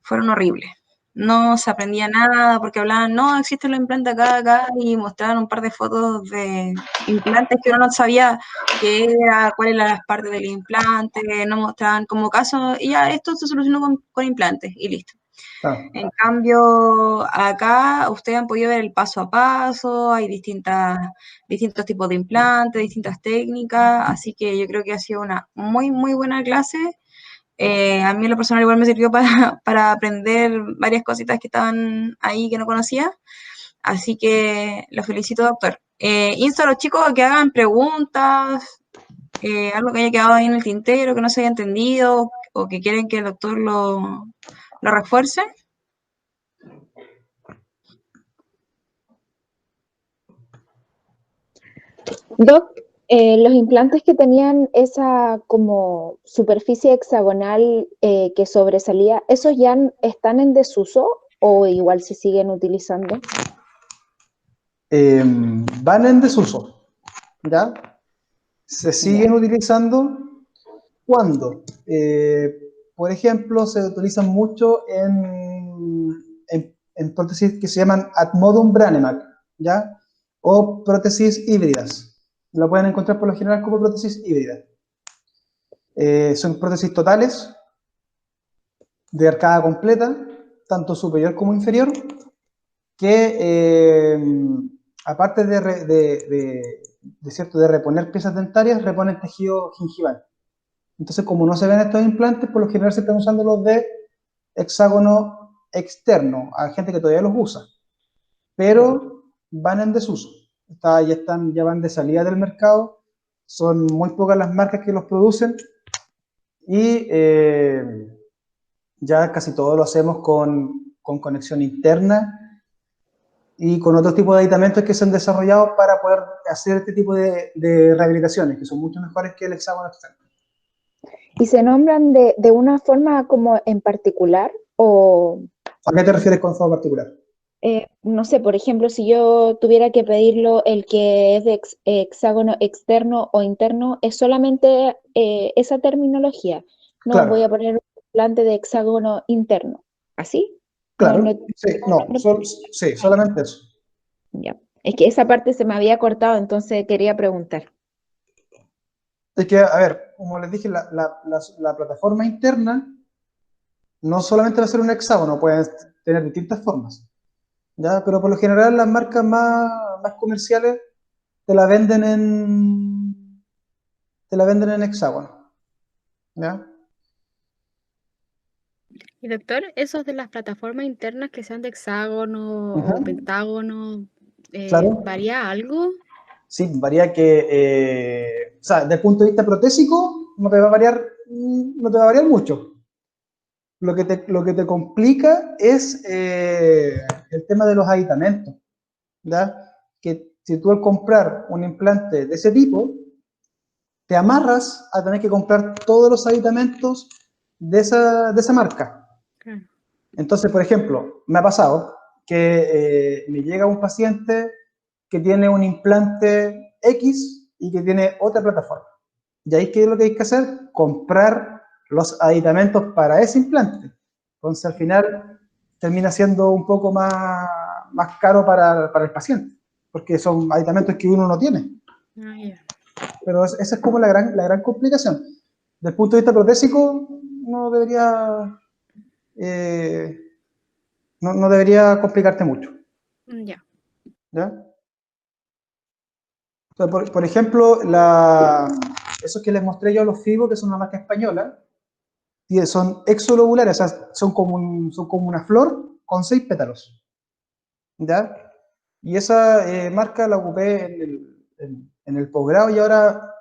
fueron horribles. No se aprendía nada porque hablaban, no, existen los implantes acá, y mostraban un par de fotos de implantes que uno no sabía qué era, cuáles eran las partes del implante, no mostraban como caso, y ya esto se solucionó con implantes y listo. Claro. En cambio, acá ustedes han podido ver el paso a paso, hay distintos tipos de implantes, distintas técnicas, así que yo creo que ha sido una muy buena clase. A mí en lo personal igual me sirvió para aprender varias cositas que estaban ahí que no conocía, así que los felicito, doctor. Insto a los chicos a que hagan preguntas, algo que haya quedado ahí en el tintero, que no se haya entendido, o que quieren que el doctor lo refuerce. Doc, los implantes que tenían esa como superficie hexagonal que sobresalía, ¿esos ya están en desuso o igual se siguen utilizando? Van en desuso, ¿ya? Se siguen utilizando cuando, por ejemplo, se utilizan mucho en prótesis que se llaman ad modum Branemack, ¿ya? O prótesis híbridas. Lo pueden encontrar por lo general como prótesis híbridas. Son prótesis totales, de arcada completa, tanto superior como inferior, que aparte cierto, de reponer piezas dentarias, reponen tejido gingival. Entonces, como no se ven estos implantes, por lo general se están usando los de hexágono externo. Hay gente que todavía los usa, pero van en desuso. Ya van de salida del mercado. Son muy pocas las marcas que los producen y ya casi todo lo hacemos con conexión interna y con otros tipos de aditamentos que se han desarrollado para poder hacer este tipo de rehabilitaciones, que son mucho mejores que el hexágono externo. ¿Y se nombran de una forma como en particular? O, ¿A qué te refieres con forma particular? no sé, por ejemplo, si yo tuviera que pedirlo, el que es de hexágono externo o interno, es solamente esa terminología. No voy Claro, a poner un implante de hexágono interno. ¿Así? No, claro, sí, no, sí, solamente eso. ya. Es que esa parte se me había cortado, entonces quería preguntar. Es que, a ver, como les dije, la plataforma interna no solamente va a ser un hexágono, puede tener distintas formas, ¿ya? Pero por lo general las marcas más comerciales te la venden en hexágono, ¿ya? Y doctor, esos de las plataformas internas que sean de hexágono o Ujú, pentágono, claro. ¿varía algo? Sí, varía que, o sea, desde el punto de vista protésico, no te va a variar, no te va a variar mucho. Lo que te complica es el tema de los aditamentos, ¿ya? Que si tú al comprar un implante de ese tipo, te amarras a tener que comprar todos los aditamentos de esa marca. Claro. Entonces, por ejemplo, me ha pasado que me llega un paciente que tiene un implante X y que tiene otra plataforma. Y ahí, ¿qué es lo que hay que hacer? Comprar los aditamentos para ese implante. Entonces, al final, termina siendo un poco más caro para el paciente, porque son aditamentos que uno no tiene. Ah, ya. Pero esa es como la gran complicación. Desde el punto de vista protésico, no debería, eh, no debería complicarte mucho. Ya. ¿Ya? O sea, por ejemplo, esos que les mostré yo, los FIBO, que son una marca española, son exolobulares, o sea, son como una flor con 6 pétalos. ¿Ya? Y esa marca la ocupé en el posgrado y ahora,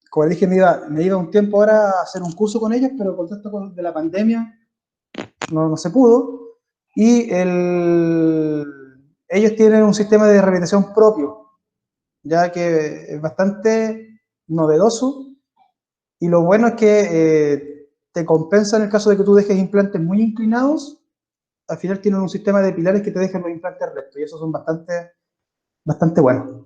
como les dije, me iba un tiempo ahora a hacer un curso con ellos, pero con todo esto de la pandemia no se pudo. Y ellos tienen un sistema de rehabilitación propio, ya que es bastante novedoso. Y lo bueno es que te compensa en el caso de que tú dejes implantes muy inclinados. Al final tienen un sistema de pilares que te dejan los implantes rectos y esos son bastante buenos.